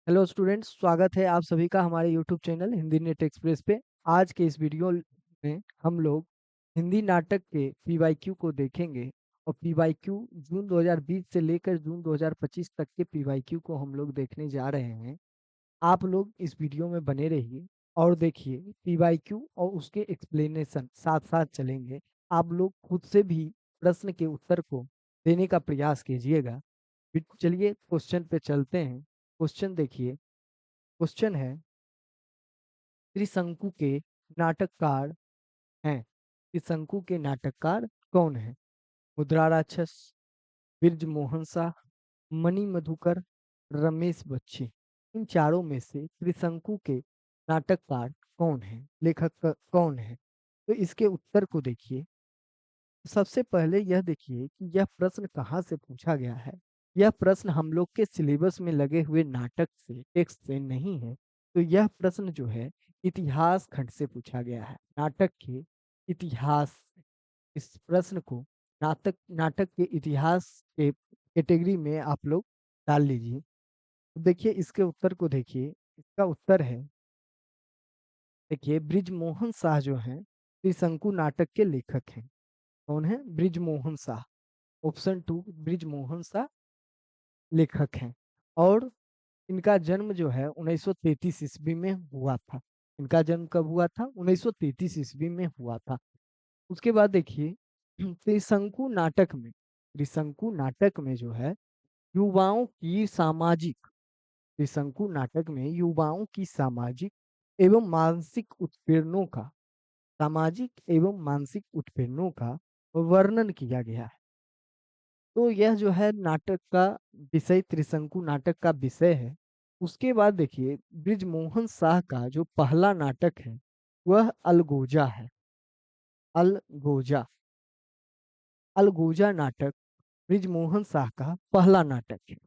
Hello students, स्वागत है आप सभी का हमारे YouTube channel Hindi net express पे। आज के इस वीडियो में हम लोग हिंदी नाटक के पीवाईक्यू को देखेंगे और पीवाईक्यू जून 2020 से लेकर जून 2025 तक के पीवाईक्यू को हम लोग देखने जा रहे हैं। आप लोग इस वीडियो में बने रहिए और देखिए पीवाईक्यू और उसके एक्सप्लेनेशन साथ साथ चलेंगे। आप लोग खुद से भी प्रश्न के उत्तर को देने का प्रयास कीजिएगा। चलिए क्वेश्चन पे चलते हैं। क्वेश्चन देखिए। क्वेश्चन है, त्रिशंकु के नाटककार हैं। त्रिशंकु के नाटककार कौन है? मुद्रा राक्षस, बिरज मोहन शाह, मणि मधुकर, रमेश बच्ची। इन चारों में से त्रिशंकु के नाटककार कौन है, लेखक कौन है? तो इसके उत्तर को देखिए। सबसे पहले यह देखिए कि यह प्रश्न कहाँ से पूछा गया है। यह प्रश्न हम लोग के सिलेबस में लगे हुए नाटक से, टेक्स्ट से नहीं है। तो यह प्रश्न जो है इतिहास खंड से पूछा गया है, नाटक के इतिहास से। इस प्रश्न को नाटक नाटक के इतिहास के कैटेगरी में आप लोग डाल लीजिए। तो देखिए इसके उत्तर को देखिए। इसका उत्तर है, देखिए ब्रिजमोहन शाह जो हैं त्रिशंकु नाटक के लेखक हैं। कौन है? ब्रिजमोहन शाह। ऑप्शन टू, ब्रिजमोहन शाह लेखक हैं। और इनका जन्म जो है 1933 ईस्वी में हुआ था। इनका जन्म कब हुआ था? 1933 ईस्वी में हुआ था। उसके बाद देखिए त्रिशंकु नाटक में जो है युवाओं की सामाजिक त्रिशंकु नाटक में युवाओं की सामाजिक एवं मानसिक उत्पीड़नों का सामाजिक एवं मानसिक उत्पीड़नों का वर्णन किया गया है। तो यह जो है नाटक का विषय, त्रिशंकु नाटक का विषय है। उसके बाद देखिए ब्रिजमोहन शाह का जो पहला नाटक है वह अलगोजा है। अलगोजा। अलगोजा नाटक ब्रिजमोहन शाह का पहला नाटक है।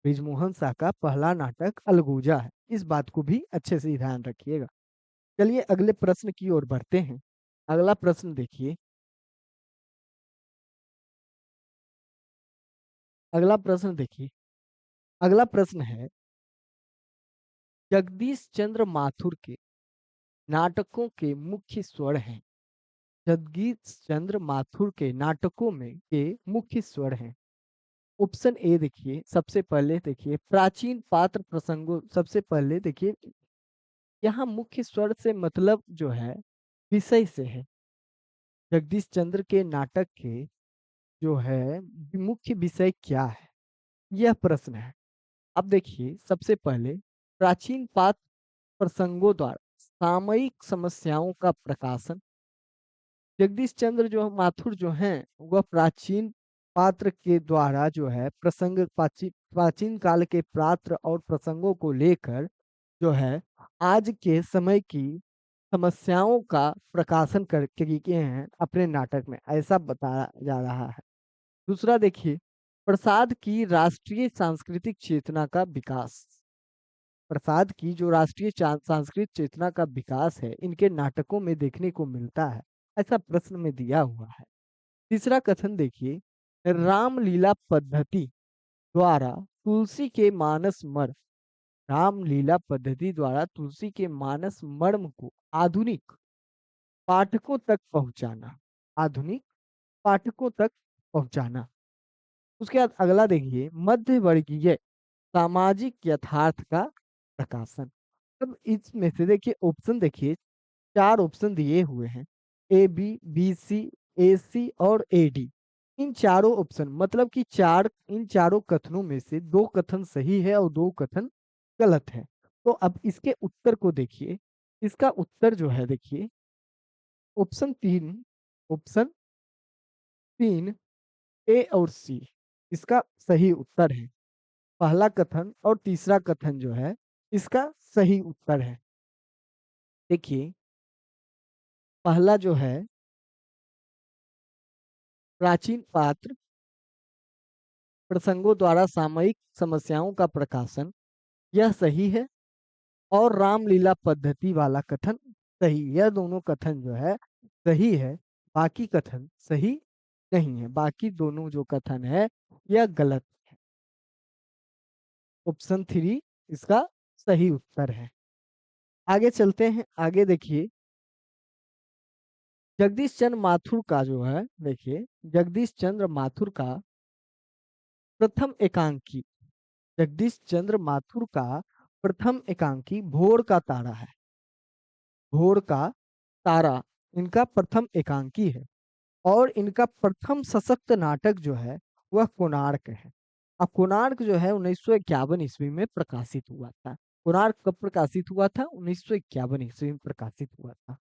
ब्रिजमोहन शाह का पहला नाटक अलगोजा है। इस बात को भी अच्छे से ध्यान रखिएगा। चलिए अगले प्रश्न की ओर बढ़ते हैं। अगला प्रश्न देखिए। अगला प्रश्न देखिए। अगला प्रश्न है, जगदीश चंद्र माथुर के नाटकों के मुख्य स्वर हैं। जगदीश चंद्र माथुर के नाटकों में के मुख्य स्वर हैं। ऑप्शन ए देखिए। सबसे पहले देखिए प्राचीन पात्र प्रसंगों। सबसे पहले देखिए यहाँ मुख्य स्वर से मतलब जो है विषय से है। जगदीश चंद्र के नाटक के जो है मुख्य विषय क्या है, यह प्रश्न है। अब देखिए सबसे पहले प्राचीन पात्र प्रसंगों द्वारा सामयिक समस्याओं का प्रकाशन। जगदीश चंद्र जो माथुर जो हैं वह प्राचीन पात्र के द्वारा जो है प्रसंग प्राचीन काल के पात्र और प्रसंगों को लेकर जो है आज के समय की समस्याओं का प्रकाशन करके किए हैं अपने नाटक में, ऐसा बताया जा रहा है। दूसरा देखिए, प्रसाद की राष्ट्रीय सांस्कृतिक चेतना का विकास। प्रसाद की जो राष्ट्रीय सांस्कृतिक चेतना का विकास है इनके नाटकों में देखने को मिलता है, ऐसा प्रश्न में दिया हुआ है। तीसरा कथन देखिए, रामलीला पद्धति द्वारा तुलसी के मानस मर्म। रामलीला पद्धति द्वारा तुलसी के मानस मर्म को आधुनिक पाठकों तक पहुंचाना। आधुनिक पाठकों तक पहुंचाना। उसके बाद अगला देखिए, मध्य वर्गीय सामाजिक यथार्थ का प्रकाशन। अब इसमें से देखिए ऑप्शन देखिए, चार ऑप्शन दिए हुए हैं। A B B C AC और AD। इन चारों ऑप्शन मतलब कि इन चारों कथनों में से दो कथन सही है और दो कथन गलत है। तो अब इसके उत्तर को देखिए। इसका उत्तर जो है देखिए ऑप्शन 3 A और C इसका सही उत्तर है। पहला कथन और तीसरा कथन जो है इसका सही उत्तर है। देखिए पहला जो है प्राचीन पात्र प्रसंगों द्वारा सामयिक समस्याओं का प्रकाशन, यह सही है। और रामलीला पद्धति वाला कथन सही। यह दोनों कथन जो है सही है। बाकी कथन सही नहीं है। बाकी दोनों जो कथन है यह गलत है। ऑप्शन 3 इसका सही उत्तर है। आगे चलते हैं, आगे देखिए जगदीश चंद्र माथुर का जो है, देखिए जगदीश चंद्र माथुर का प्रथम एकांकी, जगदीश चंद्र माथुर का प्रथम एकांकी भोर का तारा है। भोर का तारा इनका प्रथम एकांकी है। और इनका प्रथम सशक्त नाटक जो है वह कोणार्क है। अब कोणार्क जो है 1951 ईस्वी में प्रकाशित हुआ था। कोणार्क कब प्रकाशित हुआ था? 1951 ईस्वी में प्रकाशित हुआ था।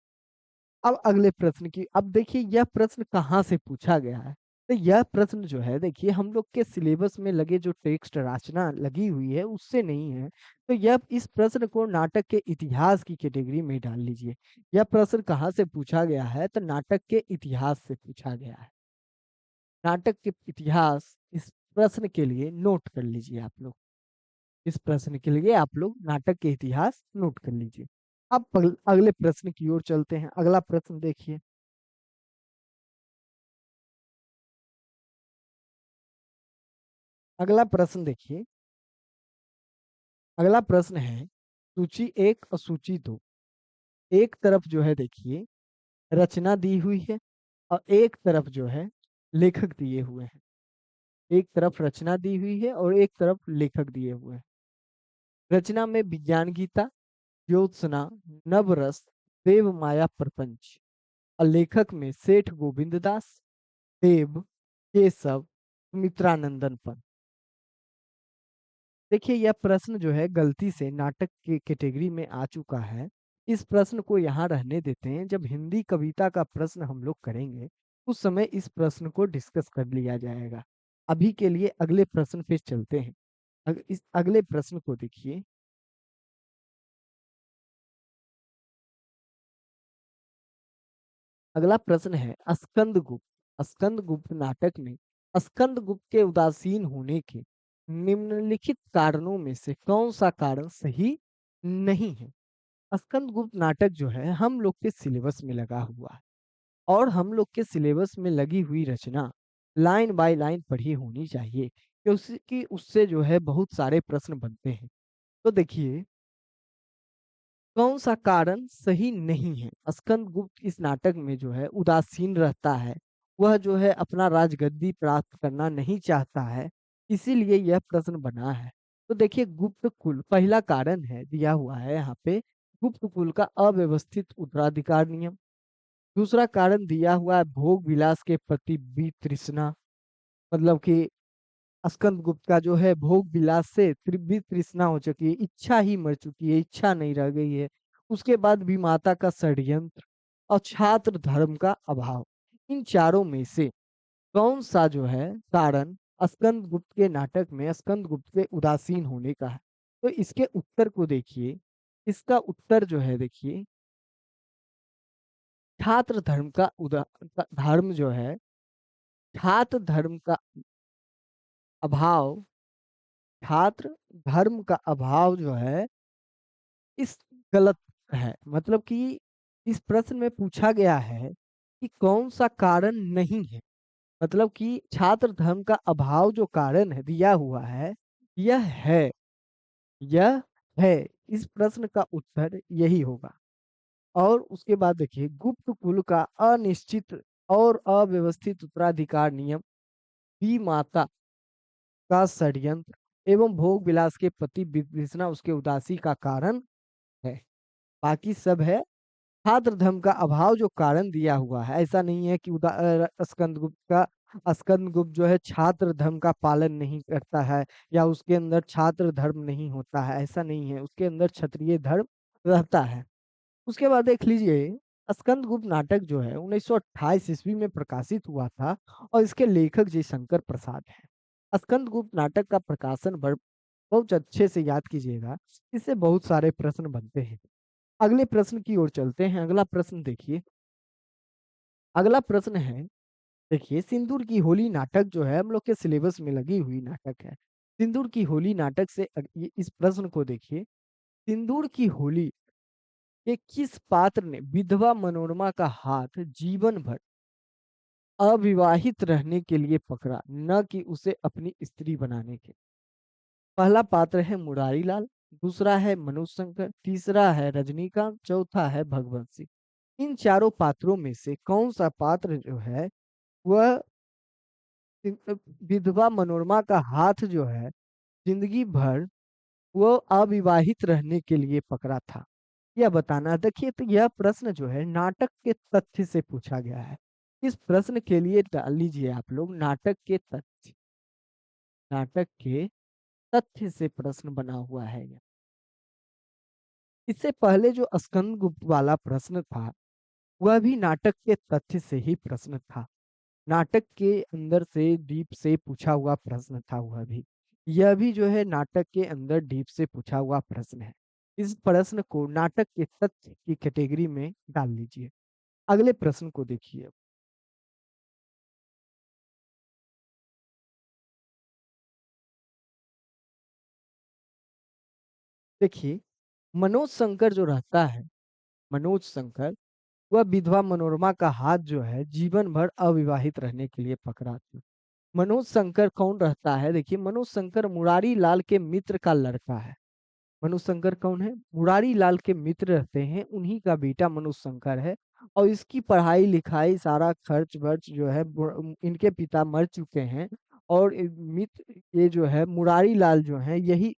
अब अगले प्रश्न की, अब देखिए यह प्रश्न कहाँ से पूछा गया है। तो यह प्रश्न जो है देखिए हम लोग के सिलेबस में लगे जो टेक्स्ट रचना लगी हुई है उससे नहीं है। तो यह इस प्रश्न को नाटक के इतिहास की कैटेगरी में डाल लीजिए। यह प्रश्न कहाँ से पूछा गया है? तो नाटक के इतिहास से पूछा गया है। नाटक के इतिहास इस प्रश्न के लिए नोट कर लीजिए आप लोग। इस प्रश्न के लिए आप लोग नाटक के इतिहास नोट कर लीजिए। अब अगले प्रश्न की ओर चलते हैं। अगला प्रश्न देखिए। अगला प्रश्न देखिए। अगला प्रश्न है सूची एक और सूची दो। एक तरफ जो है देखिए रचना दी हुई है और एक तरफ जो है लेखक दिए हुए हैं। एक तरफ रचना दी हुई है और एक तरफ लेखक दिए हुए हैं। रचना में विज्ञान गीता, ज्योत्सना, नवरस, देव माया प्रपंच। और लेखक में सेठ गोविंद दास, देव, केशव, सुमित्रानंदन पंत। देखिए यह प्रश्न जो है गलती से नाटक के कैटेगरी में आ चुका है। इस प्रश्न को यहाँ रहने देते हैं, जब हिंदी कविता का प्रश्न हम लोग करेंगे उस समय इस प्रश्न को डिस्कस कर लिया जाएगा। अभी के लिए अगले प्रश्न पे चलते हैं। इस अगले प्रश्न को देखिए। अगला प्रश्न है स्कंदगुप्त। स्कंदगुप्त नाटक में स्कंदगुप्त के उदासीन होने के निम्नलिखित कारणों में से कौन सा कारण सही नहीं है? स्कंदगुप्त नाटक जो है हम लोग के सिलेबस में लगा हुआ है। और हम लोग के सिलेबस में लगी हुई रचना लाइन बाय लाइन पढ़ी होनी चाहिए क्योंकि उससे जो है बहुत सारे प्रश्न बनते हैं। तो देखिए कौन सा कारण सही नहीं है? स्कंदगुप्त इस नाटक में जो है उदासीन रहता है। वह जो है अपना राजगद्दी प्राप्त करना नहीं चाहता है। इसीलिए यह प्रश्न बना है। तो देखिए गुप्त कुल पहला कारण है, दिया हुआ है यहाँ पे गुप्त कुल का अव्यवस्थित उत्तराधिकार नियम। दूसरा कारण दिया हुआ है भोग विलास के प्रति वितृष्णा। मतलब कि स्कंदगुप्त का जो है भोग विलास से वितृष्णा हो चुकी है, इच्छा ही मर चुकी है, इच्छा नहीं रह गई है। उसके बाद विमाता का षड्यंत्र और छात्र धर्म का अभाव। इन चारों में से कौन सा जो है कारण स्कंदगुप्त के नाटक में स्कंदगुप्त से उदासीन होने का है? तो इसके उत्तर को देखिए। इसका उत्तर जो है देखिए छात्र धर्म का धर्म जो है छात्र धर्म का अभाव। छात्र धर्म का अभाव जो है इस गलत है। मतलब कि इस प्रश्न में पूछा गया है कि कौन सा कारण नहीं है। मतलब कि छात्र धर्म का अभाव जो कारण है दिया हुआ है यह है, यह है। इस प्रश्न का उत्तर यही होगा। और उसके बाद देखिए गुप्त कुल का अनिश्चित और अव्यवस्थित उत्तराधिकार नियम, बी माता का षड्यंत्र एवं भोग विलास के प्रति वितृष्णा उसके उदासी का कारण है। बाकी सब है छात्र धर्म का अभाव जो कारण दिया हुआ है। ऐसा नहीं है कि स्कंदगुप्त जो है छात्र धर्म का पालन नहीं करता है या उसके अंदर छात्र धर्म नहीं होता है, ऐसा नहीं है। उसके अंदर क्षत्रिय धर्म रहता है। उसके बाद देख लीजिए स्कंदगुप्त नाटक जो है 1928 ईस्वी में प्रकाशित हुआ था और इसके लेखक जी शंकर प्रसाद हैं। स्कंदगुप्त नाटक का प्रकाशन बहुत अच्छे से याद कीजिएगा, इससे बहुत सारे प्रश्न बनते हैं। अगले प्रश्न की ओर चलते हैं। अगला प्रश्न देखिए। अगला प्रश्न है देखिए सिंदूर की होली नाटक जो है हम लोग के सिलेबस में लगी हुई नाटक है। सिंदूर की होली नाटक से इस प्रश्न को देखिए। सिंदूर की होली के किस पात्र ने विधवा मनोरमा का हाथ जीवन भर अविवाहित रहने के लिए पकड़ा, न कि उसे अपनी स्त्री बनाने के? पहला पात्र है मुरारी लाल, दूसरा है मनोज शंकर, तीसरा है रजनीकांत, चौथा है भगवंत सिंह। इन चारों पात्रों में से कौन सा पात्र जो है वह विधवा मनोरमा का हाथ जो है जिंदगी भर वो अविवाहित रहने के लिए पकड़ा था? यह बताना है। देखिए, तो यह प्रश्न जो है नाटक के तथ्य से पूछा गया है। इस प्रश्न के लिए डाल लीजिए आप लोग नाटक के तथ्य। नाटक के तथ्य से प्रश्न बना हुआ है यह। इससे पहले जो स्कंद गुप्त वाला प्रश्न था वह भी नाटक के तथ्य से ही प्रश्न था। नाटक के अंदर से डीप से पूछा हुआ प्रश्न था वह भी। यह भी जो है नाटक के अंदर डीप से पूछा हुआ प्रश्न है। इस प्रश्न को नाटक के तथ्य की कैटेगरी में डाल लीजिए। अगले प्रश्न को देखिए। देखिए, मनोज शंकर जो रहता है, मनोज शंकर, वह विधवा मनोरमा का हाथ जो है जीवन भर अविवाहित रहने के लिए पकड़ा था। मनोज शंकर कौन रहता है? देखिए, मनोज शंकर मुरारी लाल के मित्र का लड़का है। मनोज शंकर कौन है? मुरारी लाल के मित्र रहते हैं, उन्हीं का बेटा मनोज शंकर है। और इसकी पढ़ाई लिखाई सारा खर्च वर्च जो है इनके पिता मर चुके हैं। और मित्र ये जो है मुरारी लाल जो है यही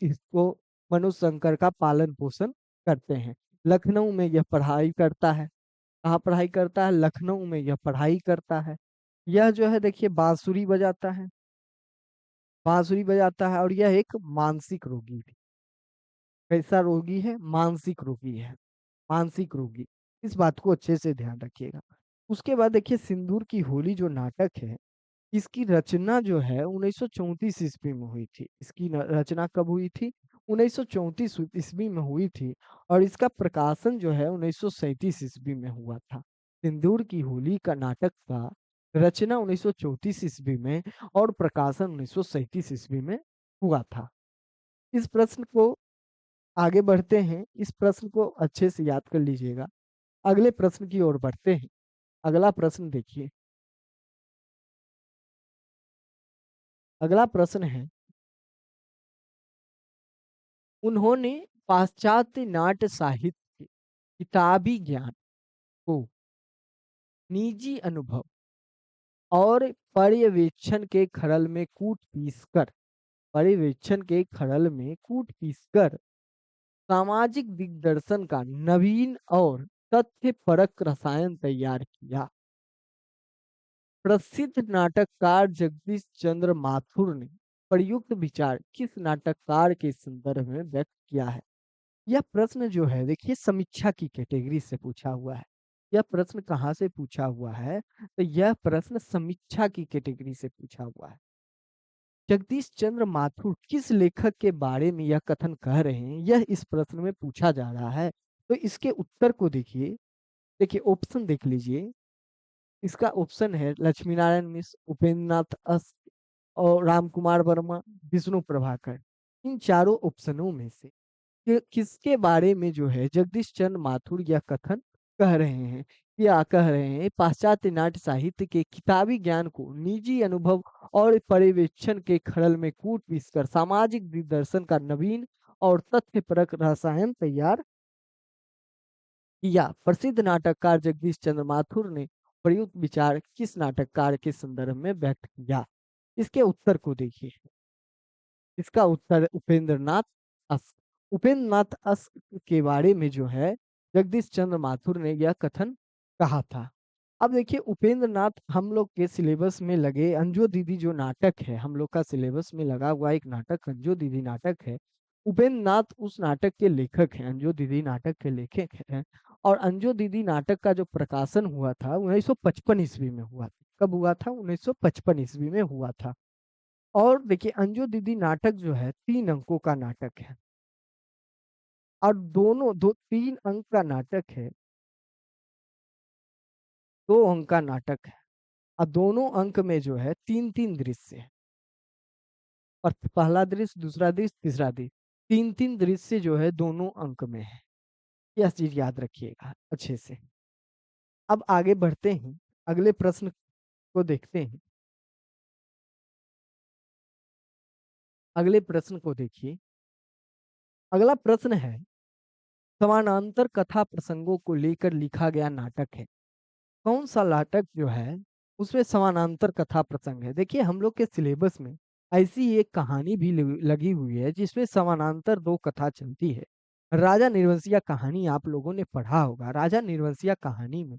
इसको मनोज शंकर का पालन पोषण करते हैं। लखनऊ में यह पढ़ाई करता है। कहाँ पढ़ाई करता है? लखनऊ में यह पढ़ाई करता है। यह जो है देखिए बांसुरी बजाता है। बांसुरी बजाता है और यह एक मानसिक रोगी भी। कैसा रोगी है? मानसिक रोगी है। मानसिक रोगी। इस बात को अच्छे से ध्यान रखिएगा। उसके बाद देखिए सिंदूर की होली जो नाटक है इसकी रचना जो है 1934 ईस्वी में हुई थी। इसकी रचना कब हुई थी? 1934 ईस्वी में हुई थी। और इसका प्रकाशन जो है 1937 ईस्वी में हुआ था। सिंदूर की होली का नाटक का रचना 1934 ईस्वी में और प्रकाशन 1937 ईस्वी में हुआ था। इस प्रश्न को आगे बढ़ते हैं। इस प्रश्न को अच्छे से याद कर लीजिएगा। अगले प्रश्न की ओर बढ़ते हैं। अगला प्रश्न देखिए। अगला प्रश्न है, उन्होंने पाश्चात्य नाट्य साहित्य के किताबी ज्ञान को निजी अनुभव और पर्यवेक्षण के खरल में कूट पीस कर पर्यवेक्षण के खरल में कूट पीस कर सामाजिक दिग्दर्शन का नवीन और तथ्यपरक रसायन तैयार किया। प्रसिद्ध नाटककार जगदीश चंद्र माथुर ने प्रयुक्त विचार किस नाटककार के संदर्भ में व्यक्त किया है? यह प्रश्न जो है देखिए समीक्षा की कैटेगरी से पूछा हुआ है। यह प्रश्न कहाँ से पूछा हुआ है? तो यह प्रश्न समीक्षा की कैटेगरी से पूछा हुआ है। जगदीश चंद्र माथुर किस लेखक के बारे में यह कथन कह रहे हैं, यह इस प्रश्न में पूछा जा रहा है। तो इसके उत्तर को देखिए। देखिए ऑप्शन देख लीजिए। इसका ऑप्शन है लक्ष्मी नारायण मिश्र, उपेंद्र नाथ अस और राम कुमार वर्मा, विष्णु प्रभाकर। इन चारों ऑप्शनों में से किसके बारे में जो है जगदीश चंद्र माथुर यह कथन कह रहे हैं? या कह रहे हैं पाश्चात्य नाट्य साहित्य के किताबी ज्ञान को निजी अनुभव और पर्यवेक्षण के खरल में कूट पीस कर सामाजिक दिग्दर्शन का नवीन और तथ्यपरक रसायन तैयार किया। प्रसिद्ध नाटककार जगदीश चंद्र माथुर ने प्रयुक्त विचार किस नाटककार के संदर्भ में व्यक्त किया? इसके उत्तर को देखिए। इसका उत्तर उपेंद्र नाथ अस। उपेंद्र नाथ अस के बारे में जो है जगदीश चंद्र माथुर ने यह कथन कहा था। अब देखिए उपेंद्र नाथ हम लोग के सिलेबस में लगे अंजो दीदी जो नाटक है, हम लोग का सिलेबस में लगा हुआ एक नाटक अंजो दीदी नाटक है। उपेंद्र नाथ उस नाटक के लेखक हैं, अंजो दीदी नाटक के लेखक हैं। और अंजो दीदी नाटक का जो प्रकाशन हुआ था 1955 ईस्वी में हुआ था। कब हुआ था? 1955 ईस्वी में हुआ था। और देखिए अंजू दीदी नाटक जो है 3 अंकों का नाटक है। और दोनों दो 3 अंक का नाटक है। 2 अंक का नाटक है। और दोनों अंक में जो है 3 3 दृश्य है। और पहला दृश्य, दूसरा दृश्य, तीसरा दृश्य, 3 3 दृश्य जो है दोनों अंक में है। यह चीज याद रखिएगा अच्छे से। अब आगे बढ़ते हैं। अगले प्रश्न को देखते हैं। अगले प्रश्न को देखिए। अगला प्रश्न है, समानांतर कथा प्रसंगों को लेकर लिखा गया नाटक है। कौन सा नाटक जो है उसमें समानांतर कथा प्रसंग है? देखिए हम लोग के सिलेबस में ऐसी एक कहानी भी लगी हुई है जिसमें समानांतर दो कथा चलती है। राजा निर्वंशिया कहानी आप लोगों ने पढ़ा होगा। राजा निर्वंशिया कहानी में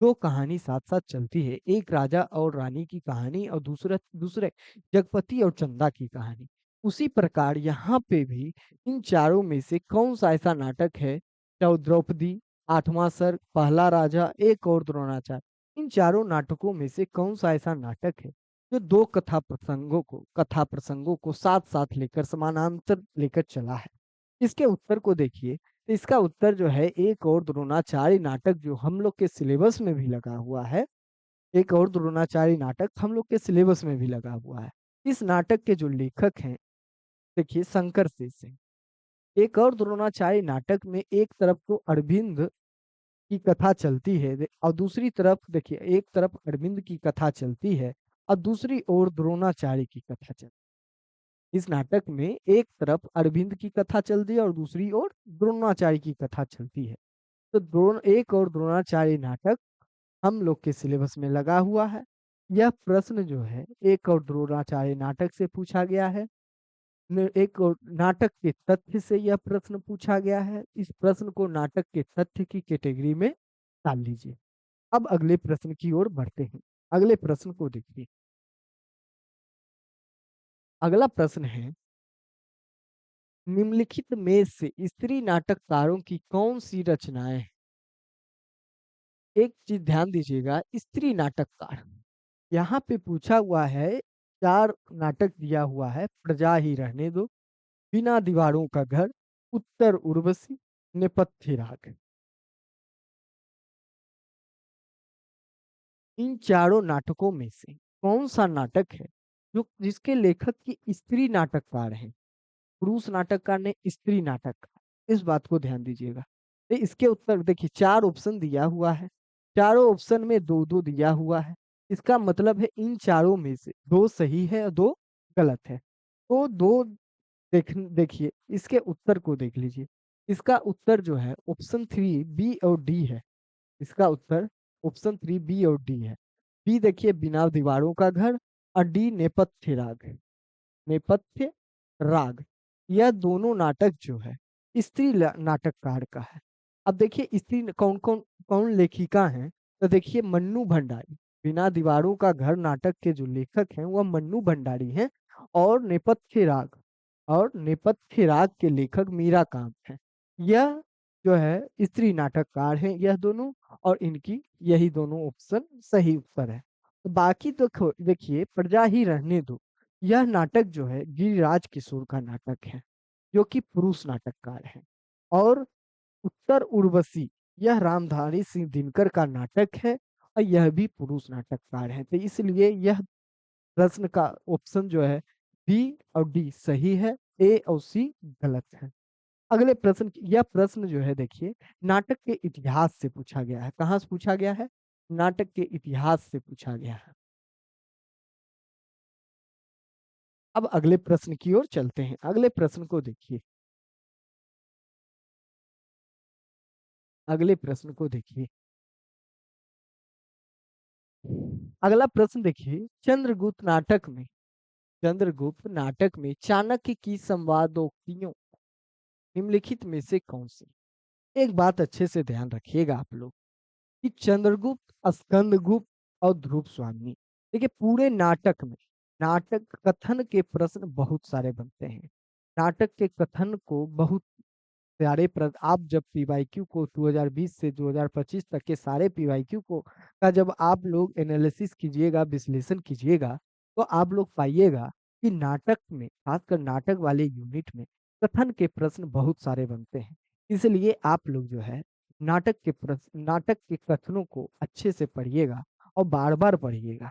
दो कहानी साथ साथ चलती है, एक राजा और रानी की कहानी और दूसरा दूसरे जगपति और चंदा की कहानी। उसी प्रकार यहाँ पे भी इन चारों में से कौन सा ऐसा नाटक है, चाहे द्रौपदी, आठवां सर्ग, पहला राजा, एक और द्रोणाचार्य, इन चारों नाटकों में से कौन सा ऐसा नाटक है जो दो कथा प्रसंगों को साथ साथ लेकर समानांतर लेकर चला है? इसके उत्तर को देखिए, तो इसका उत्तर जो है एक और द्रोणाचार्य नाटक जो हम लोग के सिलेबस में भी लगा हुआ है। एक और द्रोणाचार्य नाटक हम लोग के सिलेबस में भी लगा हुआ है। इस नाटक के जो लेखक हैं, देखिए शंकर शेष हैं। एक और द्रोणाचार्य नाटक में एक तरफ तो अरविंद की कथा चलती है, और दूसरी तरफ देखिए एक तरफ अरविंद की कथा चलती है और दूसरी ओर द्रोणाचार्य की कथा चलती है। इस नाटक में एक तरफ अरविंद की कथा चलती है और दूसरी ओर द्रोणाचार्य की कथा चलती है। तो द्रोण एक और द्रोणाचार्य नाटक हम लोग के सिलेबस में लगा हुआ है। यह प्रश्न जो है एक और द्रोणाचार्य नाटक से पूछा गया है। एक और नाटक के तथ्य से यह प्रश्न पूछा गया है। इस प्रश्न को नाटक के तथ्य की कैटेगरी में डाल लीजिए। अब अगले प्रश्न की ओर बढ़ते हैं। अगले प्रश्न को देखिए। अगला प्रश्न है, निम्नलिखित में से स्त्री नाटककारों की कौन सी रचनाएं हैं? एक चीज ध्यान दीजिएगा, स्त्री नाटककार यहाँ पे पूछा हुआ है। चार नाटक दिया हुआ है, प्रजा ही रहने दो, बिना दीवारों का घर, उत्तर उर्वशी, नेपथ्य राग। इन चारों नाटकों में से कौन सा नाटक है जो जिसके लेखक की स्त्री नाटककार हैं? पुरुष नाटककार ने स्त्री नाटककार, इस बात को ध्यान दीजिएगा। तो इसके उत्तर देखिए, चार ऑप्शन दिया हुआ है, चारों ऑप्शन में दो दो दिया हुआ है। इसका मतलब है इन चारों में से दो सही है और दो गलत है। तो दो देखिए इसके उत्तर को देख लीजिए। इसका उत्तर जो है ऑप्शन थ्री बी और डी है। इसका उत्तर ऑप्शन थ्री बी और डी है। बी देखिए बिना दीवारों का घर, और डी नेपथ्य राग है। नेपथ्य राग, यह दोनों नाटक जो है स्त्री नाटककार का है। अब देखिए स्त्री कौन कौन कौन लेखिका हैं, तो देखिए मन्नू भंडारी। बिना दीवारों का घर नाटक के जो लेखक हैं वह मन्नू भंडारी हैं। और नेपथ्य राग के लेखक मीरा कांत हैं। यह जो है स्त्री नाटककार हैं यह दोनों, और इनकी यही दोनों ऑप्शन सही उत्तर है। तो बाकी तो देखिए प्रजा ही रहने दो, यह नाटक जो है गिरिराज किशोर का नाटक है जो कि पुरुष नाटककार है। और उत्तर उर्वशी, यह रामधारी सिंह दिनकर का नाटक है और यह भी पुरुष नाटककार है। तो इसलिए यह प्रश्न का ऑप्शन जो है बी और डी सही है, ए और सी गलत है। अगले प्रश्न यह प्रश्न जो है देखिए नाटक के इतिहास से पूछा गया है। कहाँ से पूछा गया है? नाटक के इतिहास से पूछा गया है। अब अगले प्रश्न की ओर चलते हैं। अगले प्रश्न को देखिए। अगले प्रश्न को देखिए। अगला प्रश्न देखिए, चंद्रगुप्त नाटक में चाणक्य की संवादोक्तियों निम्नलिखित में से कौन सी? एक बात अच्छे से ध्यान रखिएगा आप लोग कि चंद्रगुप्त, स्कंदगुप्त और ध्रुव स्वामी, देखिए पूरे नाटक में नाटक कथन के प्रश्न बहुत सारे बनते हैं। नाटक के कथन को बहुत सारे आप जब पीवाईक्यू को 2020 से 2025 तक के सारे पीवाईक्यू को का जब आप लोग एनालिसिस कीजिएगा, विश्लेषण कीजिएगा, तो आप लोग पाइएगा कि नाटक में, खासकर नाटक वाले यूनिट में कथन के प्रश्न बहुत सारे बनते हैं। इसलिए आप लोग जो है नाटक के कथनों को अच्छे से पढ़िएगा और बार बार पढ़िएगा।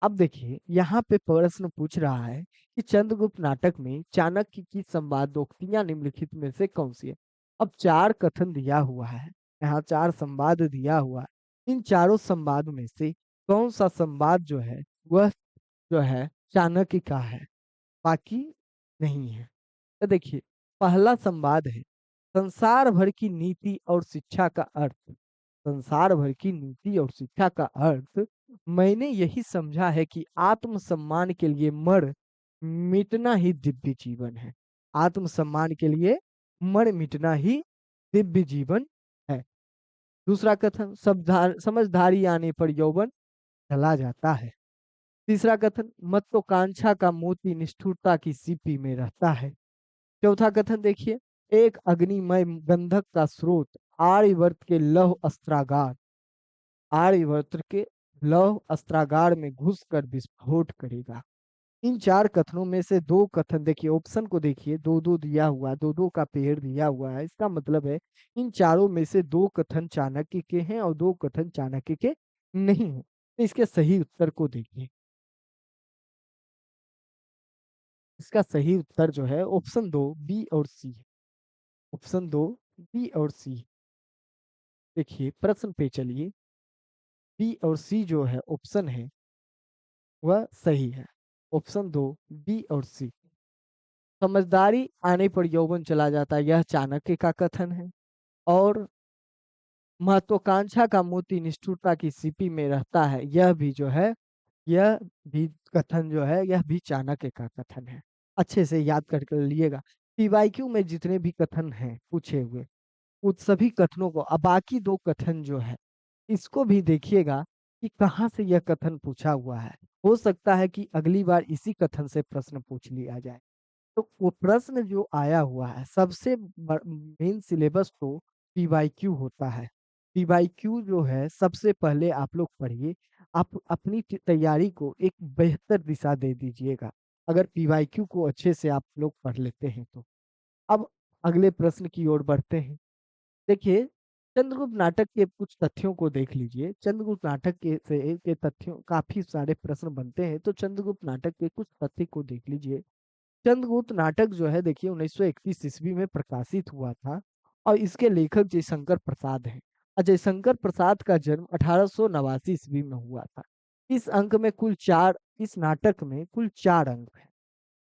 अब देखिए यहाँ पे प्रश्न पूछ रहा है कि चंद्रगुप्त नाटक में चाणक्य की संवादोक्तियां निम्नलिखित में से कौन सी है? अब चार कथन दिया हुआ है, यहाँ चार संवाद दिया हुआ है। इन चारों संवाद में से कौन सा संवाद जो है वह जो है चाणक्य का है, बाकी नहीं है? तो देखिए पहला संवाद है, संसार भर की नीति और शिक्षा का अर्थ। संसार भर की नीति और शिक्षा का अर्थ मैंने यही समझा है कि आत्मसम्मान के लिए मर मिटना ही दिव्य जीवन है। आत्मसम्मान के लिए मर मिटना ही दिव्य जीवन है। दूसरा कथन, समझदारी आने पर यौवन चला जाता है। तीसरा कथन, महत्वाकांक्षा का मोती निष्ठुरता की सीपी में रहता है। चौथा कथन देखिए, एक अग्निमय गंधक का स्रोत आर्यवर्त के लौह अस्त्रागार, आर्यवर्त के लौह अस्त्रागार में घुसकर विस्फोट करेगा। इन चार कथनों में से दो कथन देखिए, ऑप्शन को देखिए, दो दो दिया हुआ है, दो दो का पेड़ दिया हुआ है। इसका मतलब है इन चारों में से दो कथन चाणक्य के हैं और दो कथन चाणक्य के नहीं है। तो इसके सही उत्तर को देखिए। इसका सही उत्तर जो है ऑप्शन दो, बी और सी। ऑप्शन दो, बी और सी। देखिए प्रश्न पे चलिए। बी और सी जो है ऑप्शन है वह सही है। ऑप्शन दो, बी और सी। समझदारी आने पर यौवन चला जाता है, यह चाणक्य का कथन है। और महत्वाकांक्षा का मोती निष्ठुरता की सीपी में रहता है, यह भी जो है, यह भी कथन जो है, यह भी चाणक्य का कथन है। अच्छे से याद कर लिएगा। पीवाईक्यू में जितने भी कथन हैं पूछे हुए, उन सभी कथनों को, अब बाकी दो कथन जो है इसको भी देखिएगा कि कहाँ से यह कथन पूछा हुआ है। हो सकता है कि अगली बार इसी कथन से प्रश्न पूछ लिया जाए। तो वो प्रश्न जो आया हुआ है, सबसे मेन सिलेबस तो पीवाईक्यू होता है। पीवाईक्यू जो है सबसे पहले आप लोग पढ़िए। आप अपनी तैयारी को एक बेहतर दिशा दे दीजिएगा अगर पीवाईक्यू को अच्छे से आप लोग पढ़ लेते हैं तो। अब अगले प्रश्न की ओर बढ़ते हैं। देखिए, चंद्रगुप्त नाटक के कुछ तथ्यों को देख लीजिए। चंद्रगुप्त नाटक के तथ्यों काफी सारे प्रश्न बनते हैं, तो चंद्रगुप्त नाटक के कुछ तथ्य को देख लीजिए। चंद्रगुप्त नाटक जो है देखिए 1931 ईस्वी में प्रकाशित हुआ था और इसके लेखक जयशंकर प्रसाद हैं। और जयशंकर प्रसाद का जन्म 1889 ईस्वी में हुआ था। इस नाटक में कुल 4 अंक हैं।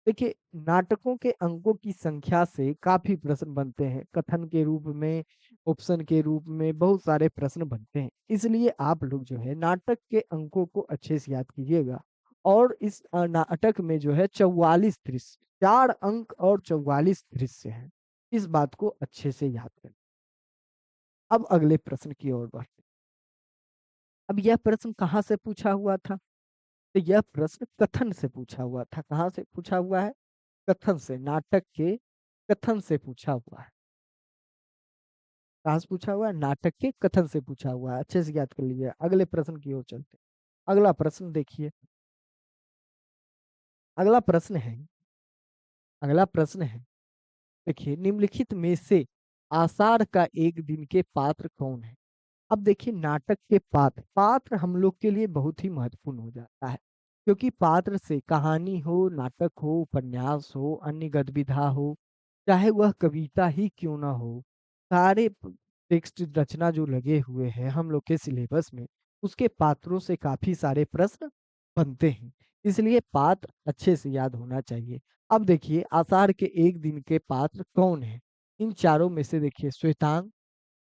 देखिए, नाटकों के अंकों की संख्या से काफी प्रश्न बनते हैं, कथन के रूप में, ऑप्शन के रूप में बहुत सारे प्रश्न बनते हैं। इसलिए आप लोग जो है नाटक के अंकों को अच्छे से याद कीजिएगा। और इस नाटक में जो है 44 दृश्य, 4 अंक और 44 दृश्य हैं। इस बात को अच्छे से याद करें। अब अगले प्रश्न की ओर बढ़ते हैं। अब यह प्रश्न कहाँ से पूछा हुआ था? तो यह प्रश्न कथन से पूछा हुआ था। कहाँ से पूछा हुआ है? कथन से, नाटक के कथन से पूछा हुआ है। कहाँ से पूछा हुआ है? नाटक के कथन से पूछा हुआ है। अच्छे से याद कर लीजिए। अगले प्रश्न की ओर चलते हैं। अगला प्रश्न देखिए। अगला प्रश्न है अगला प्रश्न है देखिए, निम्नलिखित में से आषाढ़ का एक दिन के पात्र कौन है? अब देखिए, नाटक के पात्र पात्र हम लोग के लिए बहुत ही महत्वपूर्ण हो जाता है, क्योंकि पात्र से कहानी हो, नाटक हो, उपन्यास हो, अन्य गद्यविधा हो, चाहे वह कविता ही क्यों ना हो, सारे टेक्स्ट रचना जो लगे हुए हैं हम लोग के सिलेबस में, उसके पात्रों से काफी सारे प्रश्न बनते हैं। इसलिए पात्र अच्छे से याद होना चाहिए। अब देखिए, आषाढ़ के एक दिन के पात्र कौन है? इन चारों में से देखिए, श्वेतांग,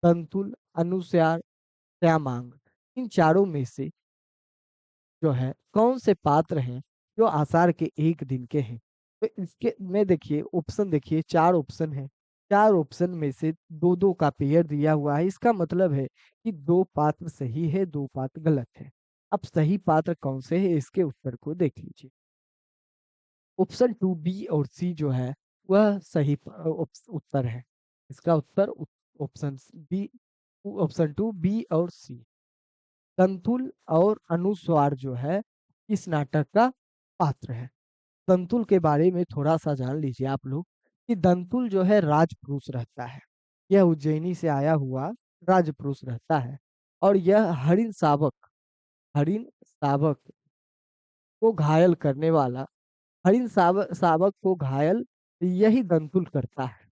तंतुल, अनुस्वार, श्यामांग, इन चारों में से जो है कौन से पात्र हैं जो आषाढ़ के एक दिन के हैं? तो इसके में देखिए, ऑप्शन देखिए, 4 ऑप्शन है। 4 ऑप्शन में से दो दो का पेयर दिया हुआ है। इसका मतलब है कि 2 पात्र सही है, 2 पात्र गलत है। अब सही पात्र कौन से है, इसके उत्तर को देख लीजिए। ऑप्शन टू, बी और सी जो है वह सही उत्तर है। इसका उत्तर option B, option two, B और सी। संतुल और अनुस्वार जो है इस नाटक का पात्र है। संतुल के बारे में थोड़ा सा जान लीजिए आप लोग कि दंतुल जो है राजपुरुष रहता है। यह उज्जैनी से आया हुआ राजपुरुष रहता है। और यह हरिण शावक को घायल करने वाला, शावक को घायल यही दंतुल करता है।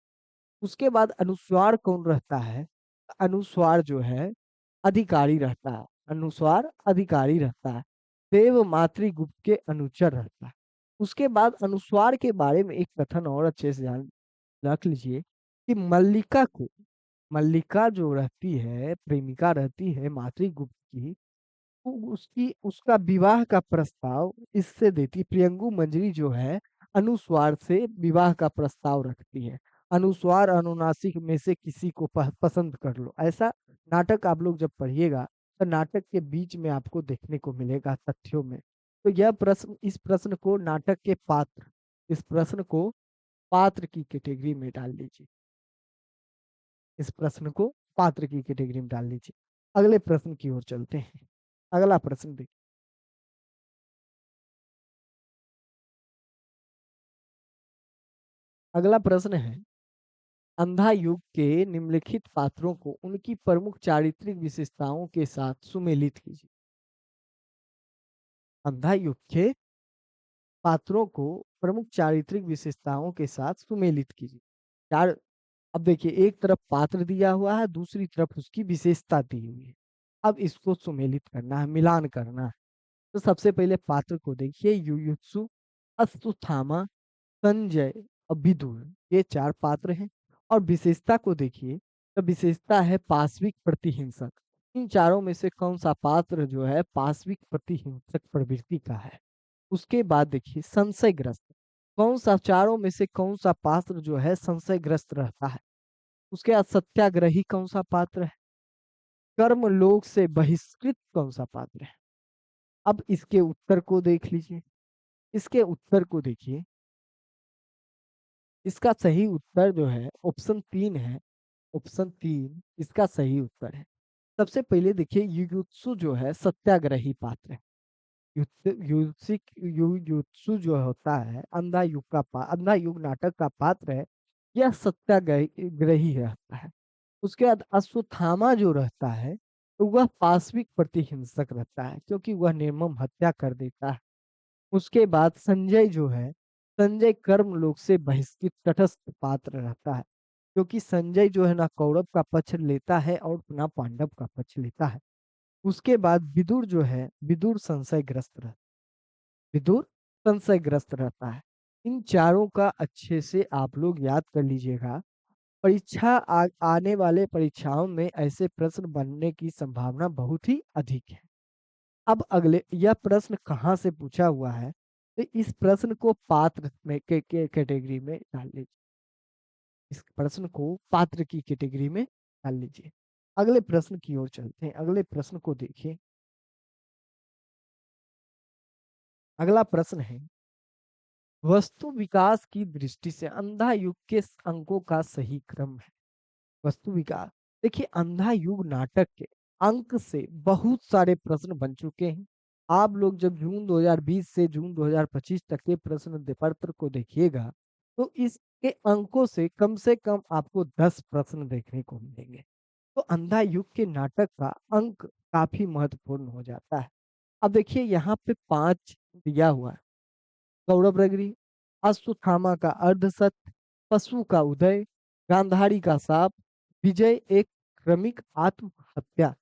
उसके बाद अनुस्वार कौन रहता है? अनुस्वार जो है अधिकारी रहता है। अनुस्वार अधिकारी रहता है। देव मातृगुप्त के अनुचर रहता है। उसके बाद अनुस्वार के बारे में एक कथन और अच्छे से जान रख लीजिए कि मल्लिका जो रहती है, प्रेमिका रहती है मातृगुप्त की, वो उसकी उसका विवाह का प्रस्ताव इससे देती, प्रियंगु मंजरी जो है अनुस्वार से विवाह का प्रस्ताव रखती है। अनुस्वार अनुनासिक में से किसी को पसंद कर लो, ऐसा नाटक आप लोग जब पढ़िएगा तो नाटक के बीच में आपको देखने को मिलेगा तथ्यों में। तो यह प्रश्न, इस प्रश्न को नाटक के पात्र, इस प्रश्न को पात्र की कैटेगरी में डाल लीजिए। इस प्रश्न को पात्र की कैटेगरी में डाल लीजिए। अगले प्रश्न की ओर चलते हैं। अगला प्रश्न देखिए। अगला प्रश्न है, अंधा युग के निम्नलिखित पात्रों को उनकी प्रमुख चारित्रिक विशेषताओं के साथ सुमेलित कीजिए। अंधा युग के पात्रों को प्रमुख चारित्रिक विशेषताओं के साथ सुमेलित कीजिए। चार, अब देखिए एक तरफ पात्र दिया हुआ है, दूसरी तरफ उसकी विशेषता दी हुई है। अब इसको सुमेलित करना है, मिलान करना है। तो सबसे पहले पात्र को देखिए, युयुत्सु, अश्वत्थामा, संजय और विदुर, ये चार पात्र हैं। और विशेषता को देखिए, तो विशेषता है पाश्विक प्रतिहिंसक। इन चारों में से कौन सा पात्र जो है पाश्विक प्रतिहिंसक प्रवृत्ति का है। उसके बाद देखिए संशयग्रस्त, कौन सा चारों में से कौन सा पात्र जो है संशयग्रस्त रहता है। उसके बाद सत्याग्रही कौन सा पात्र है। कर्म लोक से बहिष्कृत कौन सा पात्र है। अब इसके उत्तर को देख लीजिए। इसके उत्तर को देखिए, इसका सही उत्तर जो है ऑप्शन 3 है। ऑप्शन 3 इसका सही उत्तर है। सबसे पहले देखिए युयुत्सु जो है सत्याग्रही पात्र है। युयुत्सु जो होता है अंधा युग का अंधा युग नाटक का पात्र है, यह सत्याग्रही रहता है। उसके बाद अश्वत्थामा जो रहता है तो वह पाश्विक प्रतिहिंसक रहता है, क्योंकि वह निर्मम हत्या कर देता है। उसके बाद संजय जो है, संजय कर्म लोक से बहिष्कृत तटस्थ पात्र रहता है, क्योंकि संजय जो है ना कौरव का पक्ष लेता है और ना पांडव का पक्ष लेता है। उसके बाद विदुर जो है, विदुर संशयग्रस्त रहता है। इन चारों का अच्छे से आप लोग याद कर लीजिएगा। आने वाले परीक्षाओं में ऐसे प्रश्न बनने की संभावना बहुत ही अधिक है। अब अगले, यह प्रश्न कहाँ से पूछा हुआ है, तो इस प्रश्न को पात्र में के कैटेगरी में डाल लीजिए। इस प्रश्न को पात्र की कैटेगरी में डाल लीजिए। अगले प्रश्न की ओर चलते हैं। अगले प्रश्न को देखिए। अगला प्रश्न है, वस्तु विकास की दृष्टि से अंधा युग के अंकों का सही क्रम है। वस्तु विकास, देखिए अंधा युग नाटक के अंक से बहुत सारे प्रश्न बन चुके हैं। आप लोग जब जून 2020 से जून 2025 तक के प्रश्न पत्र को देखिएगा तो इसके अंकों से कम आपको 10 प्रश्न देखने को मिलेंगे। तो अंधा युग के नाटक का अंक काफी महत्वपूर्ण हो जाता है। अब देखिए यहाँ पे 5 दिया हुआ है। कौरव नगरी, अश्वत्थामा का अर्धसत्य, पशु का उदय, गांधारी का शाप, विजय एक क्रमिक आत्महत्या।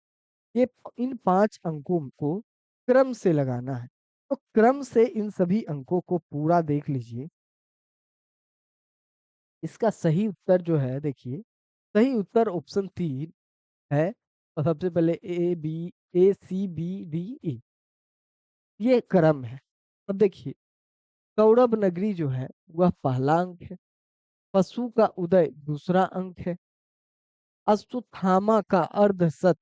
ये इन 5 अंकों को क्रम से लगाना है। तो क्रम से इन सभी अंकों को पूरा देख लीजिए। इसका सही उत्तर जो है देखिए, सही उत्तर ऑप्शन 3 है। और सबसे पहले A C B D E, ये क्रम है। अब देखिए कौरव नगरी जो है वह पहला अंक है, पशु का उदय दूसरा अंक है, अश्वत्थामा का अर्धसत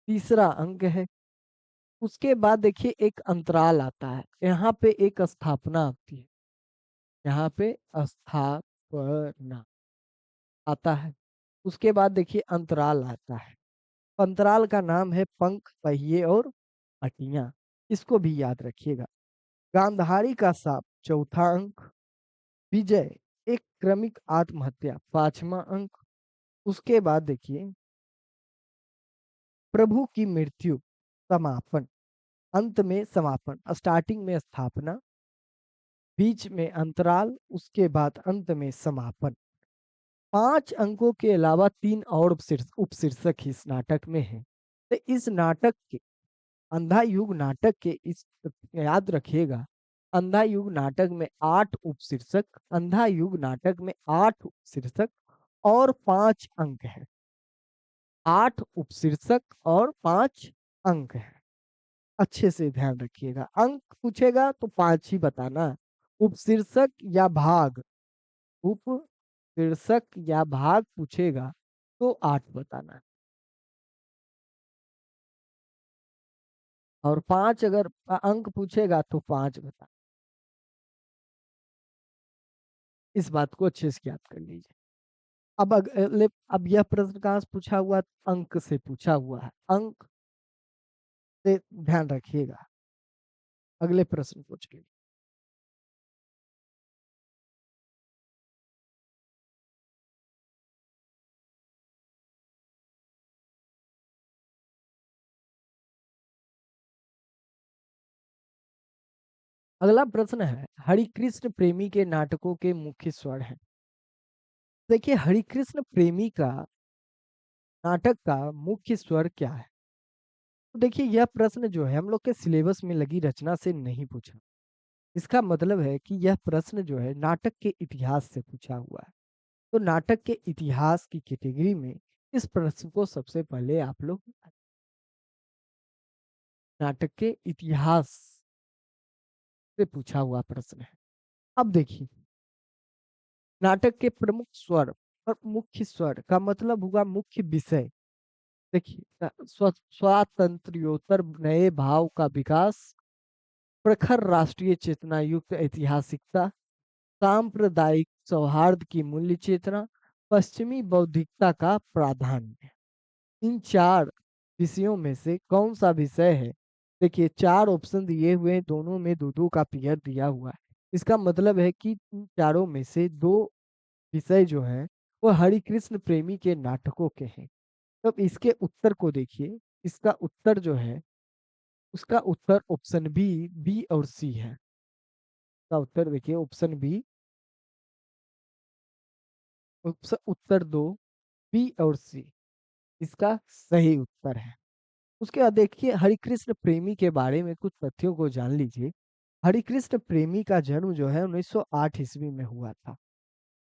तीसरा अंक है। उसके बाद देखिए एक अंतराल आता है, यहाँ पे एक स्थापना आती है, यहाँ पे स्थापना आता है। उसके बाद देखिए अंतराल आता है, अंतराल का नाम है पंख, पहिए और अटियां। इसको भी याद रखिएगा। गांधारी का साप चौथा अंक, विजय एक क्रमिक आत्महत्या पांचवा अंक। उसके बाद देखिए प्रभु की मृत्यु समापन, अंत में समापन, स्टार्टिंग में स्थापना, बीच में अंतराल, उसके बाद अंत में समापन। 5 अंकों के अलावा 3 और उपशीर्षक इस नाटक में है। तो इस नाटक के, अंधा युग नाटक के इस, याद रखिएगा, अंधा युग नाटक में 8 उपशीर्षक, अंधा युग नाटक में 8 उपशीर्षक और 5 अंक है। 8 उपशीर्षक और 5 अंक है। अच्छे से ध्यान रखिएगा, अंक पूछेगा तो 5 ही बताना। उपशीर्षक या भाग, उपशीर्षक या भाग पूछेगा तो 8 बताना। और 5 अगर अंक पूछेगा तो 5 बताना। इस बात को अच्छे से याद कर लीजिए। अब यह प्रश्न कहाँ से पूछा हुआ? अंक से पूछा हुआ है, अंक से ध्यान रखिएगा। अगले प्रश्न को चलिए। अगला प्रश्न है, हरिकृष्ण प्रेमी के नाटकों के मुख्य स्वर हैं। देखिए, हरिकृष्ण प्रेमी का नाटक का मुख्य स्वर क्या है? तो देखिए, यह प्रश्न जो है हम लोग के सिलेबस में लगी रचना से नहीं पूछा। इसका मतलब है कि यह प्रश्न जो है नाटक के इतिहास से पूछा हुआ है। तो नाटक के इतिहास की कैटेगरी में इस प्रश्न को सबसे पहले आप लोग नाटक के इतिहास से पूछा हुआ प्रश्न है। अब देखिए, नाटक के प्रमुख स्वर और मुख्य स्वर का मतलब हुआ मुख्य विषय। देखिए, स्वातंत्र्योत्तर नए भाव का विकास, प्रखर राष्ट्रीय चेतना युक्त ऐतिहासिकता, सांप्रदायिक सौहार्द की मूल्य चेतना, पश्चिमी बौद्धिकता का प्राधान्य। इन 4 विषयों में से कौन सा विषय है? देखिए, 4 ऑप्शन दिए हुए हैं, दोनों में दो दो का पेयर दिया हुआ है। इसका मतलब है कि इन चारों में से 2 विषय जो है वो हरिकृष्ण प्रेमी के नाटकों के हैं। तब इसके उत्तर को देखिए। इसका उत्तर जो है, उसका उत्तर ऑप्शन बी, बी और सी है। इसका उत्तर देखिए, ऑप्शन बी, उत्तर 2, बी और सी इसका सही उत्तर है। उसके बाद देखिए, हरिकृष्ण प्रेमी के बारे में कुछ तथ्यों को जान लीजिए। हरिकृष्ण प्रेमी का जन्म जो है 1908 ईस्वी में हुआ था।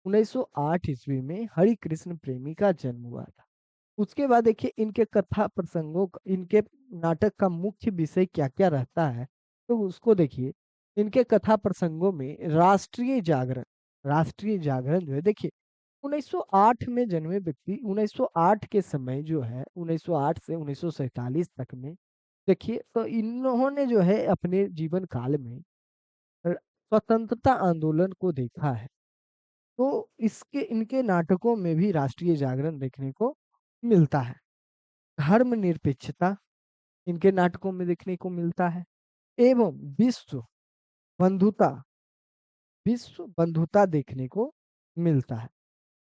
1908 ईस्वी में हरिकृष्ण प्रेमी का जन्म हुआ था। उसके बाद देखिए, इनके कथा प्रसंगों इनके नाटक का मुख्य विषय क्या क्या रहता है, तो उसको देखिए। इनके कथा प्रसंगों में राष्ट्रीय जागरण जो है, देखिए 1908 में जन्मे व्यक्ति 1908 के समय जो है 1908 से 1947 तक में, देखिए तो इन्होंने जो है अपने जीवन काल में स्वतंत्रता आंदोलन को देखा है। तो इसके इनके नाटकों में भी राष्ट्रीय जागरण देखने को मिलता है। धर्मनिरपेक्षता इनके नाटकों में देखने को मिलता है। एवं बंधुता विश्व बंधुता देखने को मिलता है।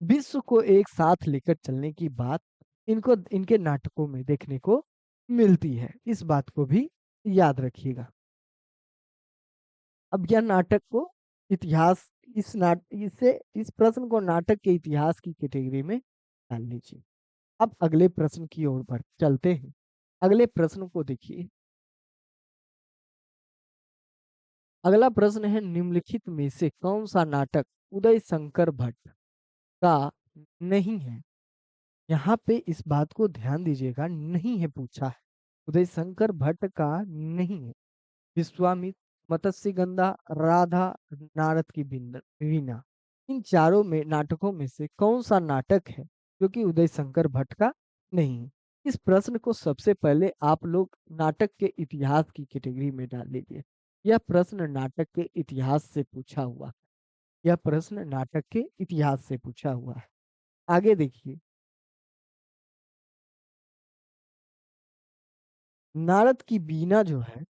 विश्व को एक साथ लेकर चलने की बात इनको इनके नाटकों में देखने को मिलती है। इस बात को भी याद रखिएगा। अब यह नाटक को इतिहास इस प्रश्न को नाटक के इतिहास की कैटेगरी में डाल लीजिए। अब अगले प्रश्न की ओर बढ़ चलते हैं। अगले प्रश्न को देखिए। अगला प्रश्न है, निम्नलिखित में से कौन सा नाटक उदय शंकर भट्ट का नहीं है? यहाँ पे इस बात को ध्यान दीजिएगा, नहीं है पूछा है। उदय शंकर भट्ट का नहीं है। विश्वामित्र, मत्स्यगंधा, राधा, नारद की वीणा, इन चारों में नाटकों में से कौन सा नाटक है जो कि उदय शंकर भट्ट का नहीं है? इस प्रश्न को सबसे पहले आप लोग नाटक के इतिहास की कैटेगरी में डाल लीजिए। यह प्रश्न नाटक के इतिहास से पूछा हुआ है। यह प्रश्न नाटक के इतिहास से पूछा हुआ है। आगे देखिए, नारद की बीना जो है,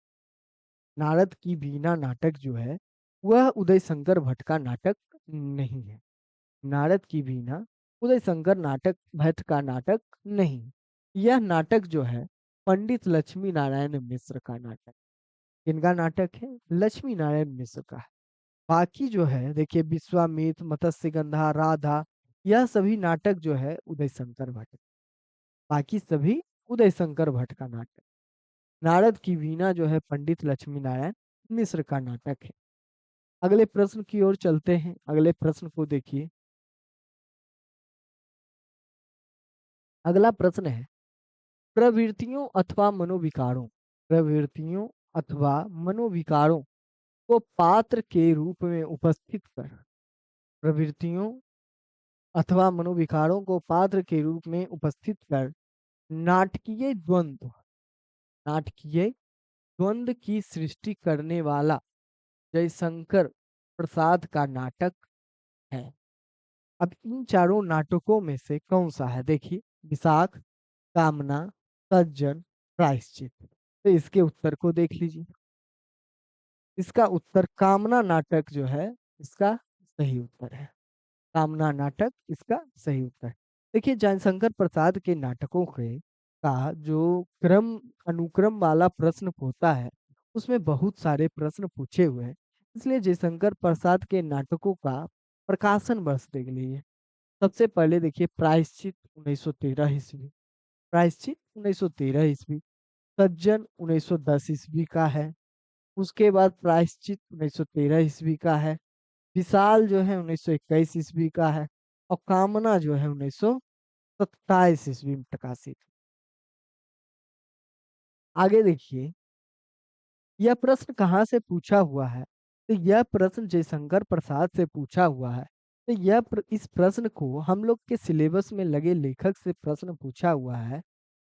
नारद की बीना नाटक जो है वह उदय शंकर भट्ट का नाटक नहीं है। नारद की बीना उदय शंकर भट्ट का नाटक नहीं। यह नाटक जो है पंडित लक्ष्मी नारायण मिश्र का नाटक। इनका नाटक है, लक्ष्मी नारायण मिश्र का है। बाकी जो है देखिए, विश्वामित्र, मत्स्यगंधा, राधा, यह सभी नाटक जो है उदय शंकर भट्ट। बाकी सभी उदय शंकर भट्ट का नाटक। नारद की वीणा जो है पंडित लक्ष्मी नारायण मिश्र का नाटक है। अगले प्रश्न की ओर चलते हैं। अगले प्रश्न को देखिए। अगला प्रश्न है, प्रवृत्तियों अथवा मनोविकारों, प्रवृत्तियों अथवा मनोविकारों को पात्र के रूप में उपस्थित कर, प्रवृत्तियों अथवा मनोविकारों को पात्र के रूप में उपस्थित कर नाटकीय द्वंद्व, नाटकीय द्वंद्व की सृष्टि करने वाला जयशंकर प्रसाद का नाटक है। अब इन चारों नाटकों में से कौन सा है? देखिए, विशाख, कामना, सज्जन, प्रायश्चित। तो इसके उत्तर को देख लीजिए। इसका उत्तर कामना नाटक जो है, इसका सही उत्तर है। कामना नाटक इसका सही उत्तर है। देखिए, जयशंकर प्रसाद के नाटकों के का जो क्रम अनुक्रम वाला प्रश्न होता है, उसमें बहुत सारे प्रश्न पूछे हुए हैं। इसलिए जयशंकर प्रसाद के नाटकों का प्रकाशन वर्ष देख लीजिए। सबसे पहले देखिए, प्रायश्चित 1913 ईस्वी, प्रायश्चित 1913 ईस्वी। सज्जन 1910 ईस्वी का है। उसके बाद प्रायश्चित 1913 ईस्वी का है। विशाल जो है 1921 ईस्वी का है। और कामना जो है 1927 ईस्वी में प्रकाशित। आगे देखिए, यह प्रश्न कहाँ से पूछा हुआ है? तो यह प्रश्न जयशंकर प्रसाद से पूछा हुआ है। तो इस प्रश्न को हम लोग के सिलेबस में लगे लेखक से प्रश्न पूछा हुआ है,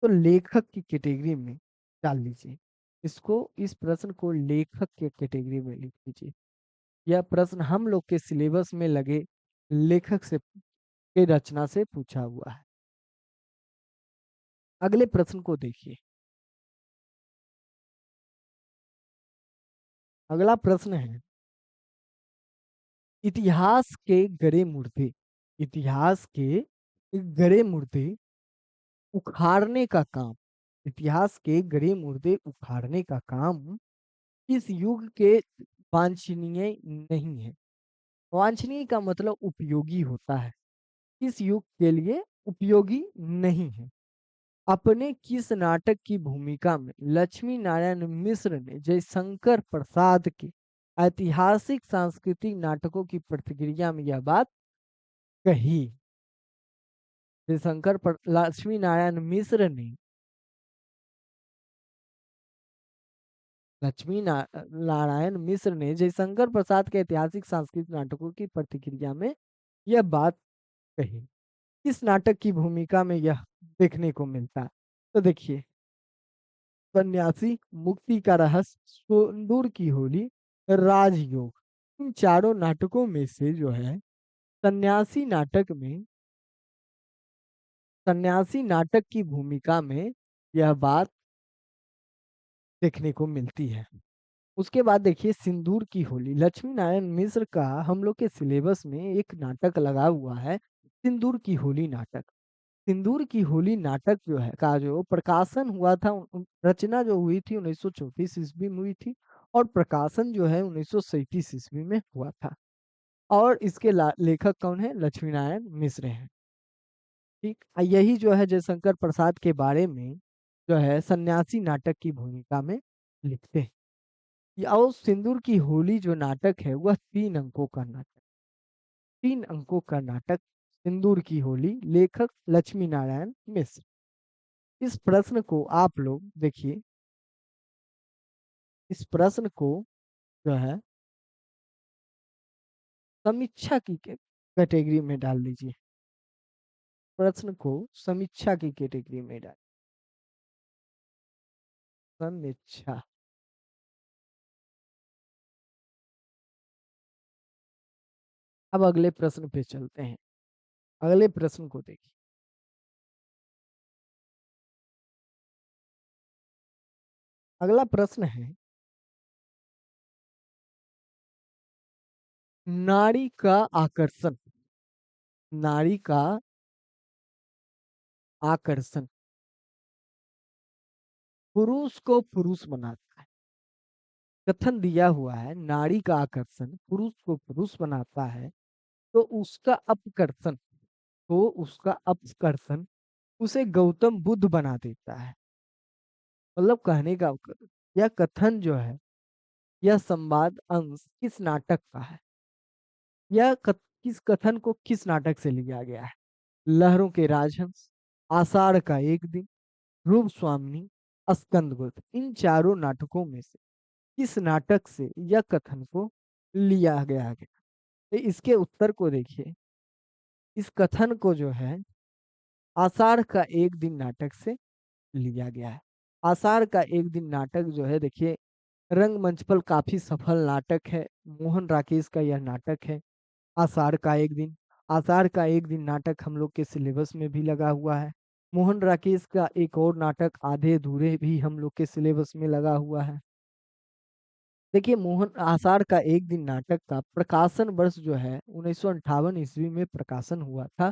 तो लेखक की कैटेगरी में डाल लीजिए इसको। इस प्रश्न को लेखक के कैटेगरी में लिख लीजिए। यह प्रश्न हम लोग के सिलेबस में लगे लेखक से के रचना से पूछा हुआ है। अगले प्रश्न को देखिए। अगला प्रश्न है, इतिहास के गड़े मुर्दे, इतिहास के गड़े मुर्दे उखाड़ने का काम, इतिहास के गड़े मुर्दे उखाड़ने का काम इस युग के वांछनीय नहीं है। वांछनीय का मतलब उपयोगी होता है, इस युग के लिए उपयोगी नहीं है। अपने किस नाटक की भूमिका में लक्ष्मी नारायण मिश्र ने जयशंकर प्रसाद के ऐतिहासिक सांस्कृतिक नाटकों की प्रतिक्रिया में यह बात कही? लक्ष्मी नारायण मिश्र ने नारायण मिश्र ने जयशंकर प्रसाद के ऐतिहासिक सांस्कृतिक नाटकों की प्रतिक्रिया में यह बात कही। इस नाटक की भूमिका में यह देखने को मिलता है। तो देखिए, सन्यासी, मुक्ति का रहस्य, सिंदूर की होली, राजयोग, इन चारों नाटकों में से जो है सन्यासी नाटक में, सन्यासी नाटक की भूमिका में यह बात देखने को मिलती है। उसके बाद देखिए, सिंदूर की होली, लक्ष्मी नारायण मिश्र का हम लोग के सिलेबस में एक नाटक लगा हुआ है, सिंदूर की होली नाटक। सिंदूर की होली नाटक जो है का जो प्रकाशन हुआ था, रचना जो हुई थी 1934 ईस्वी में हुई थी, और प्रकाशन जो है 1937 ईस्वी में हुआ था। और इसके लेखक कौन है? लक्ष्मी नारायण मिश्र हैं। ठीक, यही जो है जयशंकर प्रसाद के बारे में जो है सन्यासी नाटक की भूमिका में लिखते हैं। और सिंदूर की होली जो नाटक है वह 3 अंकों का नाटक, 3 अंकों का नाटक सिंदूर की होली, लेखक लक्ष्मी नारायण मिश्र। इस प्रश्न को आप लोग देखिए, इस प्रश्न को जो है समीक्षा की कैटेगरी में डाल दीजिए। प्रश्न को समीक्षा की कैटेगरी में डाल, समीक्षा। अब अगले प्रश्न पे चलते हैं। अगले प्रश्न को देखिए। अगला प्रश्न है, नारी का आकर्षण, नारी का आकर्षण पुरुष को पुरुष बनाता है। कथन दिया हुआ है, नारी का आकर्षण पुरुष को पुरुष बनाता है, तो उसका अपकर्षण, तो उसका अपकर्षण उसे गौतम बुद्ध बना देता है। मतलब कहने का यह कथन जो है यह संवाद अंश किस नाटक का है? किस कथन को किस नाटक से लिया गया है? लहरों के राजहंस, आषाढ़ का एक दिन, रूप स्वामिनी, स्कंदगुप्त। इन चारों नाटकों में से किस नाटक से यह कथन को लिया गया है? तो इसके उत्तर को देखिए। इस कथन को जो है आषाढ़ का एक दिन नाटक से लिया गया है। आषाढ़ का एक दिन नाटक जो है देखिए रंगमंच पर काफी सफल नाटक है। मोहन राकेश का यह नाटक है आषाढ़ का एक दिन। आषाढ़ का एक दिन नाटक हम लोग के सिलेबस में भी लगा हुआ है। मोहन राकेश का एक और नाटक आधे अधूरे भी हम लोग के सिलेबस में लगा हुआ है। देखिए मोहन आषाढ़ का एक दिन नाटक का प्रकाशन वर्ष जो है 1958 ईस्वी में प्रकाशन हुआ था।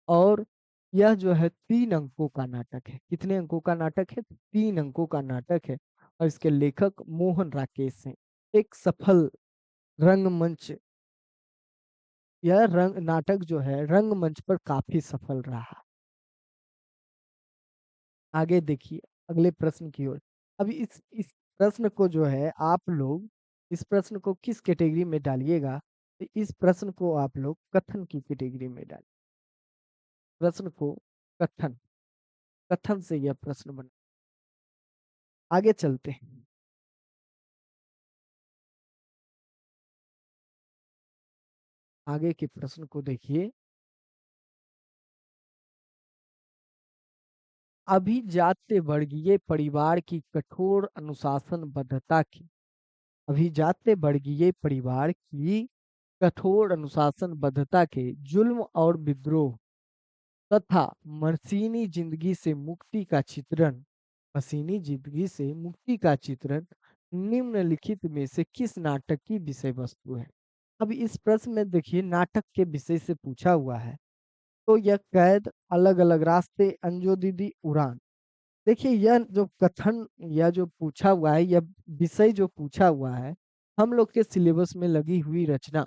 और यह जो है 3 अंकों का नाटक है। कितने अंकों का नाटक है? 3 अंकों का नाटक है। और इसके लेखक मोहन राकेश हैं। एक सफल रंगमंच यह रंग नाटक जो है रंगमंच पर काफी सफल रहा। आगे देखिए अगले प्रश्न की ओर। अभी इस प्रश्न को जो है आप लोग इस प्रश्न को किस कैटेगरी में डालिएगा? तो इस प्रश्न को आप लोग कथन की कैटेगरी में डालिए। प्रश्न को कथन कथन से यह प्रश्न बना। आगे चलते हैं। आगे के प्रश्न को देखिए। अभिजात्य वर्गीय परिवार की कठोर अनुशासनबद्धता की अभिजात्य वर्गीय परिवार की कठोर अनुशासनबद्धता के जुल्म और विद्रोह तथा मसीनी जिंदगी से मुक्ति का चित्रण निम्नलिखित में से किस नाटक की विषय वस्तु है? अब इस प्रश्न में देखिए नाटक के विषय से पूछा हुआ है। तो यह कैद, अलग अलग रास्ते, अंजो दीदी, उड़ान। देखिए यह जो कथन या जो पूछा हुआ है यह विषय जो पूछा हुआ है हम लोग के सिलेबस में लगी हुई रचना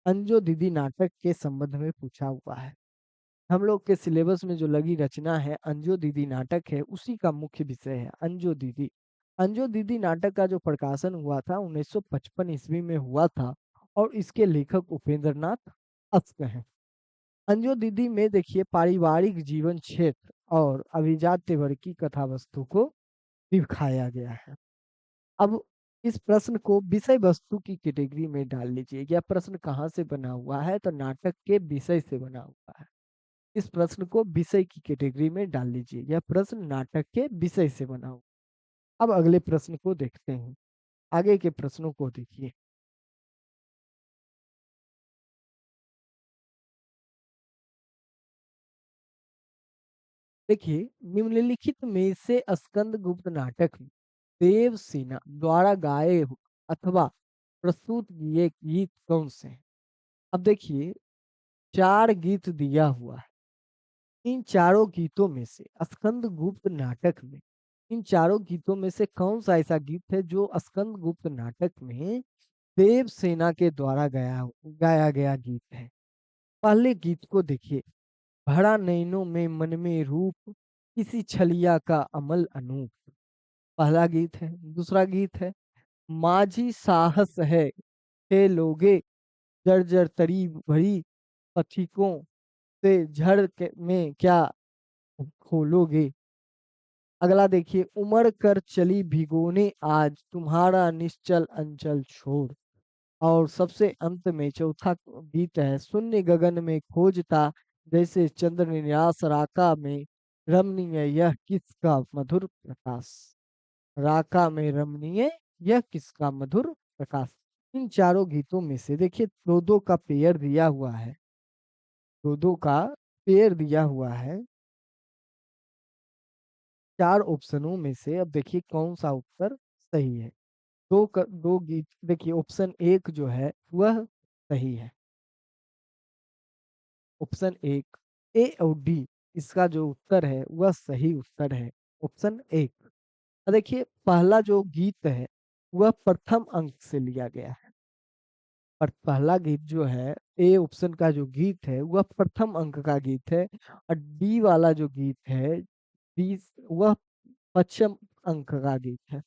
अंजो दीदी नाटक के संबंध में पूछा हुआ है। हम लोग के सिलेबस में जो लगी रचना है अंजो दीदी नाटक है उसी का मुख्य विषय है अंजो दीदी। अंजो दीदी नाटक का जो प्रकाशन हुआ था 1955 ईस्वी में हुआ था। और इसके लेखक उपेंद्र नाथ अश्क हैं। अंजो दीदी में देखिए पारिवारिक जीवन क्षेत्र और अभिजात्य वर्ग की कथा वस्तु को दिखाया गया है। अब इस प्रश्न को विषय वस्तु की कैटेगरी में डाल लीजिए। यह प्रश्न कहाँ से बना हुआ है? तो नाटक के विषय से बना हुआ है। इस प्रश्न को विषय की कैटेगरी में डाल लीजिए। यह प्रश्न नाटक के विषय से बना हुआ। अब अगले प्रश्न को देखते हैं। आगे के प्रश्नों को देखिए। देखिए निम्नलिखित में से स्कंदगुप्त नाटक में देवसेना द्वारा गाए अथवा प्रस्तुत किए गीत कौन से हैं? अब देखिए 4 गीत दिया हुआ है। इन चारों गीतों में से स्कंदगुप्त नाटक में इन चारों गीतों में से कौन सा ऐसा गीत है जो स्कंदगुप्त नाटक में देवसेना के द्वारा गाया गया गीत है? पहले गीत को देखिए। भरा नैनों में मन में रूप किसी छलिया का अमल अनूप। पहला गीत है। दूसरा गीत है माझी साहस है थे लोगे जर्जर तरी भरी पथिकों से में क्या खोलोगे। अगला देखिए उमड़ कर चली भिगोने आज तुम्हारा निश्चल अंचल छोड़। और सबसे अंत में चौथा गीत है शून्य गगन में खोजता जैसे चंद्र निराश राका में रमणीय यह किसका मधुर प्रकाश। राका में रमणीय यह किसका मधुर प्रकाश। इन चारों गीतों में से देखिए दो दो का पेयर दिया हुआ है। दो दो का पेयर दिया हुआ है। 4 ऑप्शनों में से अब देखिए कौन सा उत्तर सही है। दो गीत देखिए ऑप्शन एक जो है वह सही है। ऑप्शन एक ए और डी इसका जो उत्तर है वह सही उत्तर है। ऑप्शन एक। अब देखिए पहला जो गीत है वह प्रथम अंक से लिया गया है। और पहला गीत जो है ए ऑप्शन का जो गीत है वह प्रथम अंक का गीत है। और डी वाला जो गीत है डी वह पश्चिम अंक का गीत है।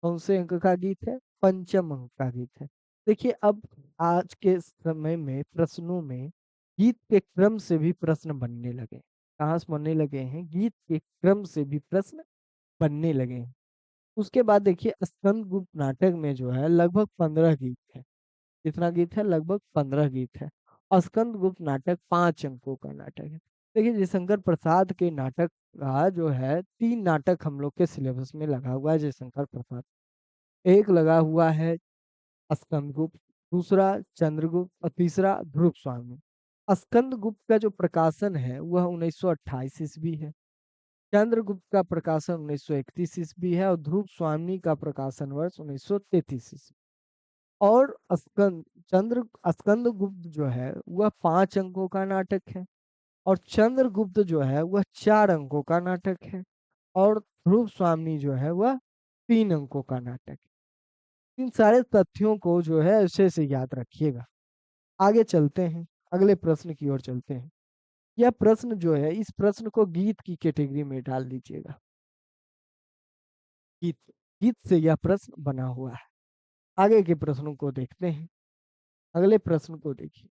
कौन से अंक का गीत है? पंचम अंक का गीत है। देखिए अब आज के समय में प्रश्नों में गीत के क्रम से भी प्रश्न बनने लगे। कहाँ से बनने लगे हैं? गीत के क्रम से भी प्रश्न बनने लगे हैं। उसके बाद देखिए स्कंदगुप्त नाटक में जो है लगभग 15 गीत है। कितना गीत है? लगभग 15 गीत है। स्कंदगुप्त नाटक 5 अंकों का नाटक है। देखिए जयशंकर प्रसाद के नाटक का जो है 3 नाटक हम लोग के सिलेबस में लगा हुआ है जयशंकर प्रसाद। एक लगा हुआ है स्कंदगुप्त, दूसरा चंद्रगुप्त और तीसरा ध्रुव स्वामी। स्कंदगुप्त का जो प्रकाशन है वह 1928 ईस्वी है। चंद्रगुप्त का प्रकाशन 1931 ईस्वी है और ध्रुव स्वामी का प्रकाशन वर्ष 1933 ईस्वी। और स्कंदगुप्त जो है वह 5 अंकों का नाटक है और चंद्रगुप्त जो है वह 4 अंकों का नाटक है और ध्रुव स्वामी जो है वह 3 अंकों का नाटक है। इन सारे तथ्यों को जो है अच्छे से याद रखिएगा। आगे चलते हैं, अगले प्रश्न की ओर चलते हैं। यह प्रश्न जो है इस प्रश्न को गीत की कैटेगरी में डाल दीजिएगा। गीत, गीत से यह प्रश्न बना हुआ है। आगे के प्रश्नों को देखते हैं। अगले प्रश्न को देखिए।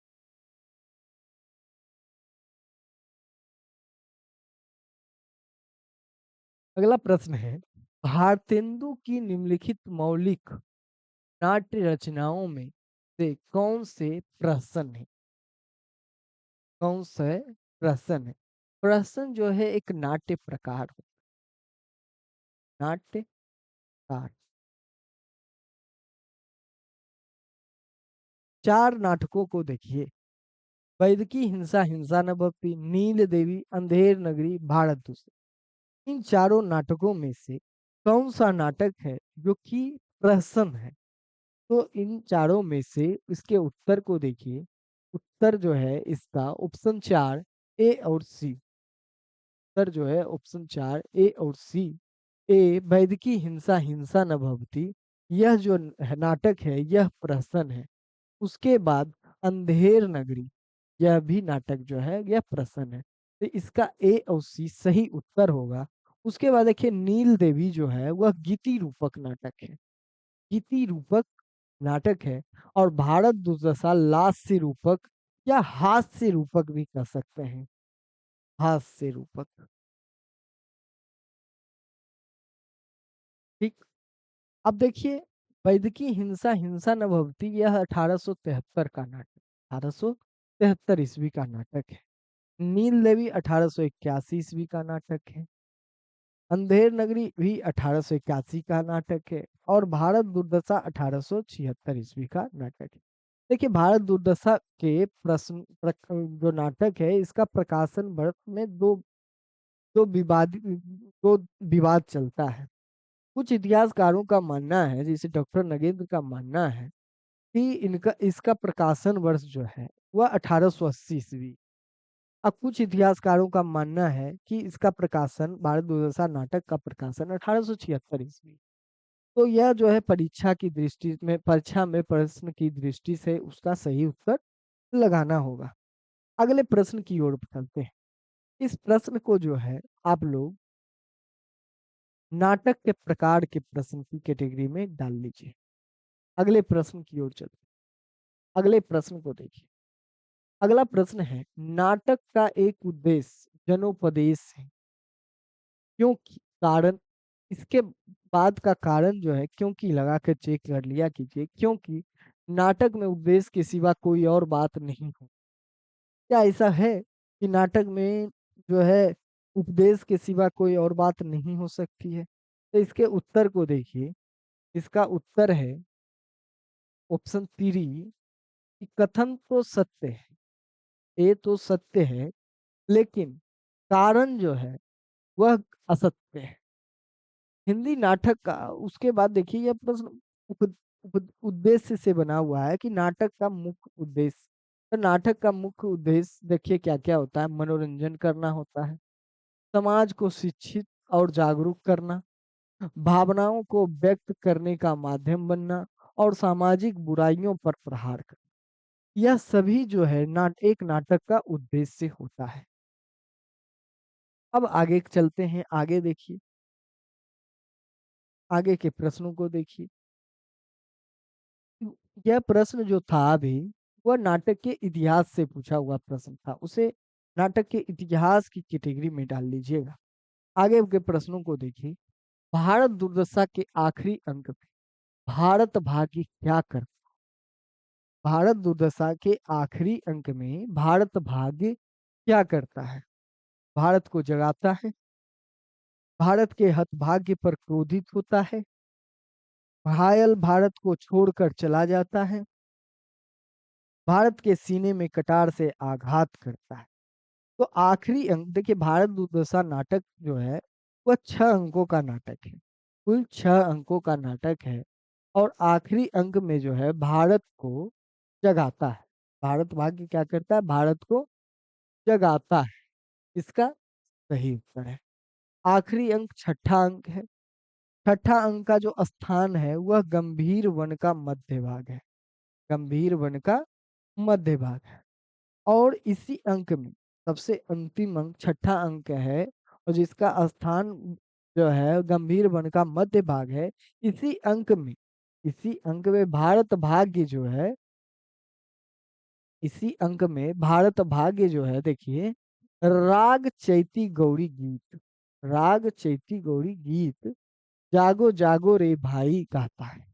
अगला प्रश्न है, भारतेंदु की निम्नलिखित मौलिक नाट्य रचनाओं में से कौन से प्रहसन है? कौन से प्रहसन है? प्रहसन जो है एक नाट्य प्रकार हो। नाट्य प्रकार। 4 नाटकों को देखिए। वैदकी हिंसा, हिंसा न भक्ति, नील देवी, अंधेर नगरी, भारत दूसरे। इन चारों नाटकों में से कौन सा नाटक है जो कि प्रहसन है? तो इन चारों में से इसके उत्तर को देखिए। उत्तर जो है इसका ऑप्शन 4 ए और सी। उत्तर जो है ऑप्शन 4 ए और सी। ए वैदिकी हिंसा, हिंसा न भवती, यह जो नाटक है यह प्रहसन है। उसके बाद अंधेर नगरी, यह भी नाटक जो है यह प्रसन्न है। तो इसका ए और सी सही उत्तर होगा। उसके बाद देखिए नील देवी जो है वह गीति रूपक नाटक है। गीति रूपक नाटक है। और भारत दुर्दशा लास्य रूपक या हास्य रूपक भी कह सकते हैं। हास्य रूपक। ठीक। अब देखिए वैदिकी हिंसा, हिंसा न भवती, यह 1873 का नाटक, 1873 ईस्वी का नाटक है। नील देवी 1881 ईस्वी का नाटक है। अंधेर नगरी भी 1881 का नाटक है और भारत दुर्दशा 1876 ईस्वी का नाटक है। देखिए भारत दुर्दशा के जो नाटक है इसका प्रकाशन भारत में दो विवाद चलता है। कुछ इतिहासकारों का मानना है, जैसे डॉक्टर नगेंद्र का मानना है कि इनका इसका प्रकाशन वर्ष जो है वह 1880 ईस्वी। अब कुछ इतिहासकारों का मानना है कि इसका प्रकाशन भारत दुर्दशा नाटक का प्रकाशन 1876 ईस्वी। तो यह जो है परीक्षा में प्रश्न की दृष्टि से उसका सही उत्तर लगाना होगा। अगले प्रश्न की ओर चलते हैं। इस प्रश्न को जो है आप लोग नाटक के प्रकार के प्रश्न की कैटेगरी में डाल लीजिए। अगले प्रश्न की ओर चलते हैं। अगले प्रश्न को देखिए। अगला प्रश्न है, नाटक का एक उद्देश्य जनोपदेश है, क्योंकि कारण, इसके बाद का कारण जो है क्योंकि लगा कर चेक कर लिया कीजिए। क्योंकि नाटक में उद्देश्य के सिवा कोई और बात नहीं हो। क्या ऐसा है कि नाटक में जो है उपदेश के सिवा कोई और बात नहीं हो सकती है? तो इसके उत्तर को देखिए। इसका उत्तर है ऑप्शन 3 कि कथन तो सत्य है, ये तो सत्य है, लेकिन कारण जो है वह असत्य है। हिंदी नाटक का उसके बाद देखिए यह प्रश्न उद्देश्य से बना हुआ है कि नाटक का मुख्य उद्देश्य। तो नाटक का मुख्य उद्देश्य देखिए क्या क्या होता है। मनोरंजन करना होता है, समाज को शिक्षित और जागरूक करना, भावनाओं को व्यक्त करने का माध्यम बनना और सामाजिक बुराइयों पर प्रहार करना। यह सभी जो है एक नाटक का उद्देश्य होता है। अब आगे चलते हैं। आगे देखिए, आगे के प्रश्नों को देखिए। यह प्रश्न जो था अभी, वह नाटक के इतिहास से पूछा हुआ प्रश्न था। उसे नाटक के इतिहास की कैटेगरी में डाल लीजिएगा। आगे के प्रश्नों को देखिए। भारत दुर्दशा के आखिरी अंक में भारत भाग्य क्या कर भारत दुर्दशा के आखिरी अंक में भारत भाग्य क्या करता है? भारत को जगाता है, भारत के हतभाग्य पर क्रोधित होता है, घायल भारत को छोड़कर चला जाता है, भारत के सीने में कटार से आघात करता है। तो आखिरी अंक देखिए, भारत दुर्दशा नाटक जो है वह 6 अंकों का नाटक है। कुल 6 अंकों का नाटक है। और आखिरी अंक में जो है भारत को जगाता है। भारत भाग्य क्या करता है? भारत को जगाता है। इसका सही उत्तर है। आखिरी अंक छठा अंक है। छठा अंक का जो स्थान है वह गंभीर वन का मध्य भाग है। गंभीर वन का मध्य भाग है। और इसी अंक में सबसे अंतिम अंक छठा अंक है, और जिसका स्थान जो है गंभीर वन का मध्य भाग है। इसी अंक में इसी अंक में भारत भाग्य जो है इसी अंक में भारत भाग्य जो है, देखिए, राग चैती गौरी गीत, राग चैती गौरी गीत जागो जागो रे भाई गाता है।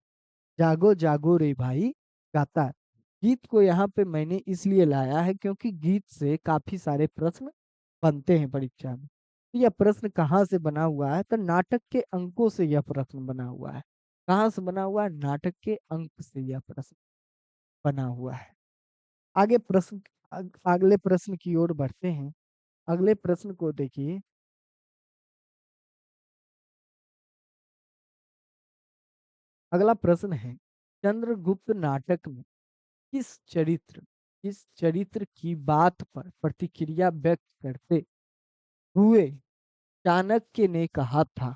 जागो जागो रे भाई गाता है। गीत को यहाँ पे मैंने इसलिए लाया है क्योंकि गीत से काफी सारे प्रश्न बनते हैं परीक्षा में। तो यह प्रश्न कहाँ से बना हुआ है? तो नाटक के अंकों से यह प्रश्न बना हुआ है। कहाँ से बना हुआ है? नाटक के अंक से यह प्रश्न बना हुआ है। आगे प्रश्न अगले प्रश्न की ओर बढ़ते हैं। अगले प्रश्न को देखिए। अगला प्रश्न है, चंद्रगुप्त नाटक में किस चरित्र की बात पर प्रतिक्रिया व्यक्त करते हुए चाणक्य ने कहा था,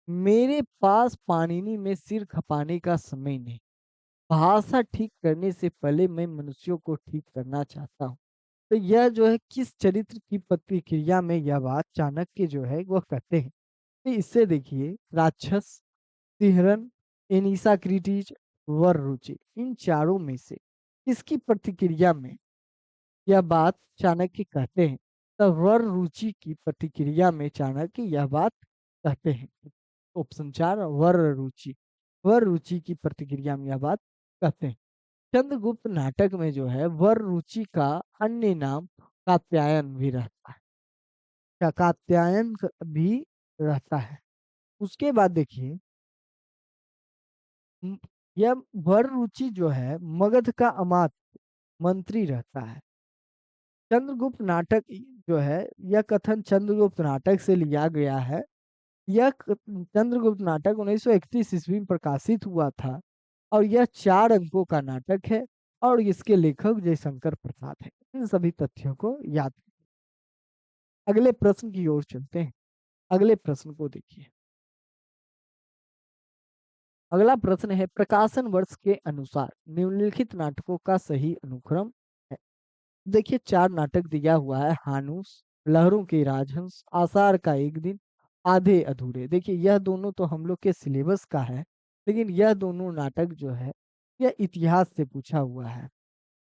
मेरे पास पाणिनि में सिर खपाने का समय नहीं, भाषा ठीक करने से पहले मैं मनुष्यों को ठीक करना चाहता हूँ। तो यह जो है किस चरित्र की प्रतिक्रिया में यह बात चाणक्य जो है वह कहते हैं? तो इससे देखिए, राक्षस, सिहरन, एनिसा क्रिटिज, वर रुचि, इन चारों में से किसकी प्रतिक्रिया में यह बात चाणक्य कहते हैं? तब वर रुचि की प्रतिक्रिया में चाणक्य यह बात कहते हैं। ऑप्शन 4, वर रुचि। वर रुचि की प्रतिक्रिया में यह बात कहते हैं। चंद्रगुप्त नाटक में जो है वर रुचि का अन्य नाम कात्यायन भी रहता है। क्या कात्यायन भी रहता है? उसके बाद देखिए, म- यह वर रुचि जो है मगध का अमात्य मंत्री रहता है। चंद्रगुप्त नाटक जो है, यह कथन चंद्रगुप्त नाटक से लिया गया है। चंद्रगुप्त नाटक 1931 ईस्वी में प्रकाशित हुआ था। और यह 4 अंकों का नाटक है। और इसके लेखक जयशंकर प्रसाद है। इन सभी तथ्यों को याद। अगले प्रश्न की ओर चलते हैं। अगले प्रश्न को देखिए। अगला प्रश्न है, प्रकाशन वर्ष के अनुसार निम्नलिखित नाटकों का सही अनुक्रम है। देखिए, 4 नाटक दिया हुआ है। हानुस, लहरों के राजहंस, आषाढ़ का एक दिन, आधे अधूरे। देखिए, यह दोनों तो हम लोग के सिलेबस का है। लेकिन यह दोनों नाटक जो है यह इतिहास से पूछा हुआ है।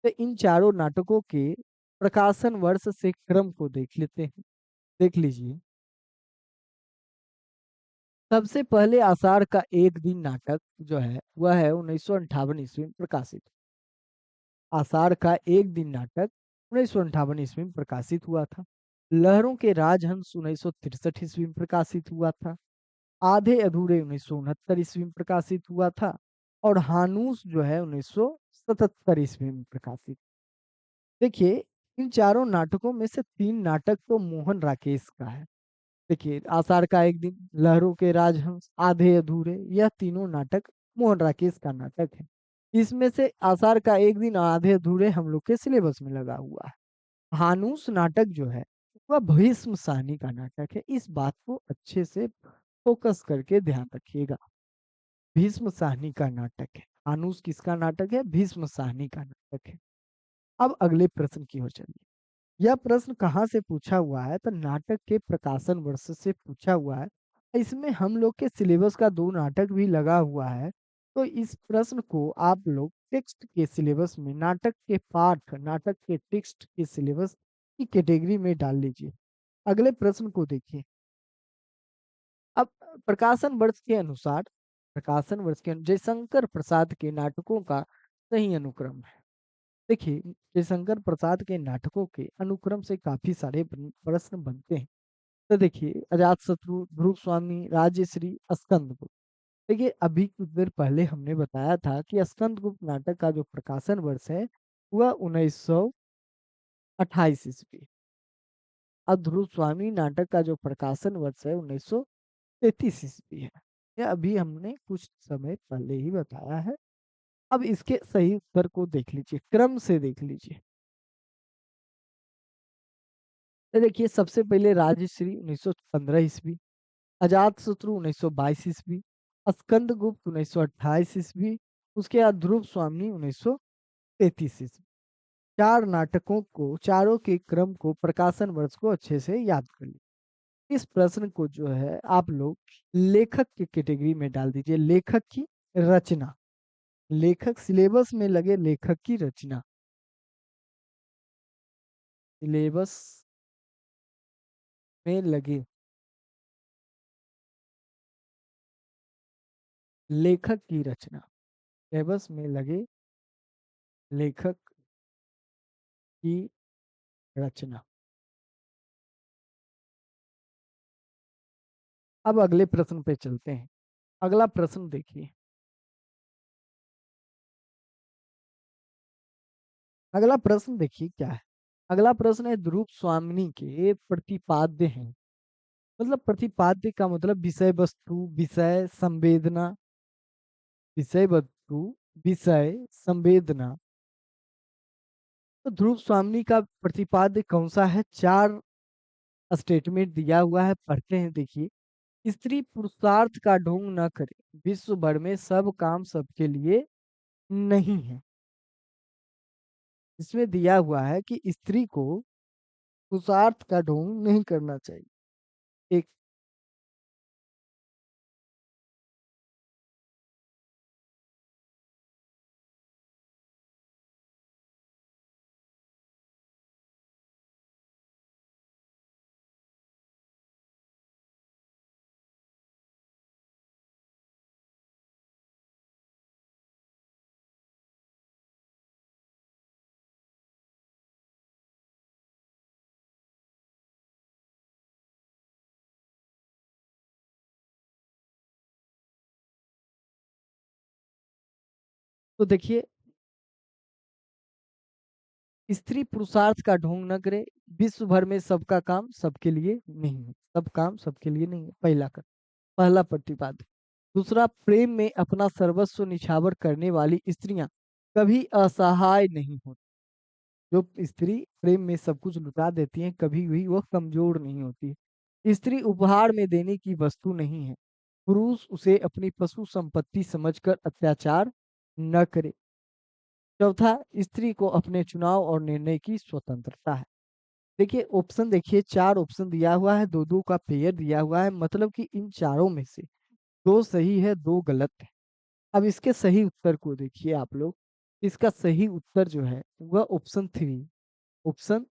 तो इन चारों नाटकों के प्रकाशन वर्ष से क्रम को देख लेते हैं। देख लीजिए। सबसे पहले आषाढ़ का एक दिन नाटक जो है वह है 1958 ईस्वी में प्रकाशित। आषाढ़ का एक दिन नाटक 1958 ईस्वी में प्रकाशित हुआ था। लहरों के राजहंस 1963 ईस्वी में प्रकाशित हुआ था। आधे अधूरे 1969 ईस्वी में प्रकाशित हुआ था। और हानूस जो है 1977 ईस्वी में प्रकाशित। देखिए, इन चारों नाटकों में से 3 नाटक तो मोहन राकेश का है। देखिए, आषाढ़ का एक दिन, लहरों के राजहंस, आधे अधूरे, यह तीनों नाटक मोहन राकेश का नाटक है। इसमें से आषाढ़ का एक दिन और आधे अधूरे हम लोग के सिलेबस में लगा हुआ है। हानूस नाटक जो है वह भीष्म साहनी का नाटक है। इस बात को अच्छे से फोकस करके ध्यान रखिएगा। भीष्म साहनी का नाटक है। हानूस किसका नाटक है? भीष्म साहनी का नाटक है। अब अगले प्रश्न की ओर चलिए। यह प्रश्न कहाँ से पूछा हुआ है? तो नाटक के प्रकाशन वर्ष से पूछा हुआ है। इसमें हम लोग के सिलेबस का 2 नाटक भी लगा हुआ है। तो इस प्रश्न को आप लोग टेक्स्ट के सिलेबस में नाटक के पाठ, नाटक के टेक्स्ट के सिलेबस की कैटेगरी में डाल लीजिए। अगले प्रश्न को देखिए। अब प्रकाशन वर्ष के जयशंकर प्रसाद के नाटकों का सही अनुक्रम है। देखिए, जयशंकर प्रसाद के नाटकों के अनुक्रम से काफी सारे प्रश्न बनते हैं। तो देखिए, अजातशत्रु, ध्रुव स्वामी, राजश्री, स्कंदगुप्त। देखिए, अभी कुछ देर पहले हमने बताया था कि स्कंदगुप्त नाटक का जो प्रकाशन वर्ष है वह 1928 ईस्वी। और ध्रुव स्वामी नाटक का जो प्रकाशन वर्ष है 1933 ईस्वी है। यह अभी हमने कुछ समय पहले ही बताया है। अब इसके सही उत्तर को देख लीजिए, क्रम से देख लीजिए। तो देखिए, सबसे पहले राजश्री 1915 ईस्वी, अजातशत्रु 1922 ईस्वी, स्कंदगुप्त 1928 ईस्वी, उसके बाद ध्रुव स्वामी 1933 ईस्वी। चार नाटकों को, चारों के क्रम को, प्रकाशन वर्ष को अच्छे से याद कर लीजिए। इस प्रश्न को जो है आप लोग लेखक की कैटेगरी में डाल दीजिए, लेखक की रचना। लेखक सिलेबस में लगे, लेखक की रचना, सिलेबस में लगे लेखक की रचना, सिलेबस में लगे लेखक की रचना। अब अगले प्रश्न पे चलते हैं। अगला प्रश्न देखिए। अगला प्रश्न देखिए क्या है। अगला प्रश्न है, ध्रुव स्वामिनी के प्रतिपाद्य हैं। मतलब प्रतिपाद्य का मतलब विषय वस्तु, विषय संवेदना, विषय वस्तु, विषय संवेदना। तो ध्रुव स्वामिनी का प्रतिपाद्य कौन सा है? चार स्टेटमेंट दिया हुआ है, पढ़ते हैं देखिए। स्त्री पुरुषार्थ का ढोंग न करे, विश्व भर में सब काम सबके लिए नहीं है। इसमें दिया हुआ है कि स्त्री को पुरुषार्थ का ढोंग नहीं करना चाहिए। एक, तो देखिए, स्त्री पुरुषार्थ का ढोंग न करे, विश्व भर में सबका काम सबके लिए नहीं है, सब काम सबके लिए नहीं है, पहला प्रतिपाद्य। दूसरा, प्रेम में अपना सर्वस्व निछावर करने वाली स्त्रियां कभी असहाय नहीं होती। जो स्त्री प्रेम में सब कुछ लुटा देती हैं, कभी भी वह कमजोर नहीं होती। स्त्री उपहार में देने की वस्तु नहीं है। पुरुष उसे अपनी पशु संपत्ति समझकर अत्याचार न करे। चौथा, स्त्री को अपने चुनाव और निर्णय की स्वतंत्रता है। देखिए, ऑप्शन देखिए, चार ऑप्शन दिया हुआ है, दो दो का पेयर दिया हुआ है, मतलब कि इन चारों में से दो सही है, दो गलत है। अब इसके सही उत्तर को देखिए आप लोग। इसका सही उत्तर जो है वह ऑप्शन थ्री, ऑप्शन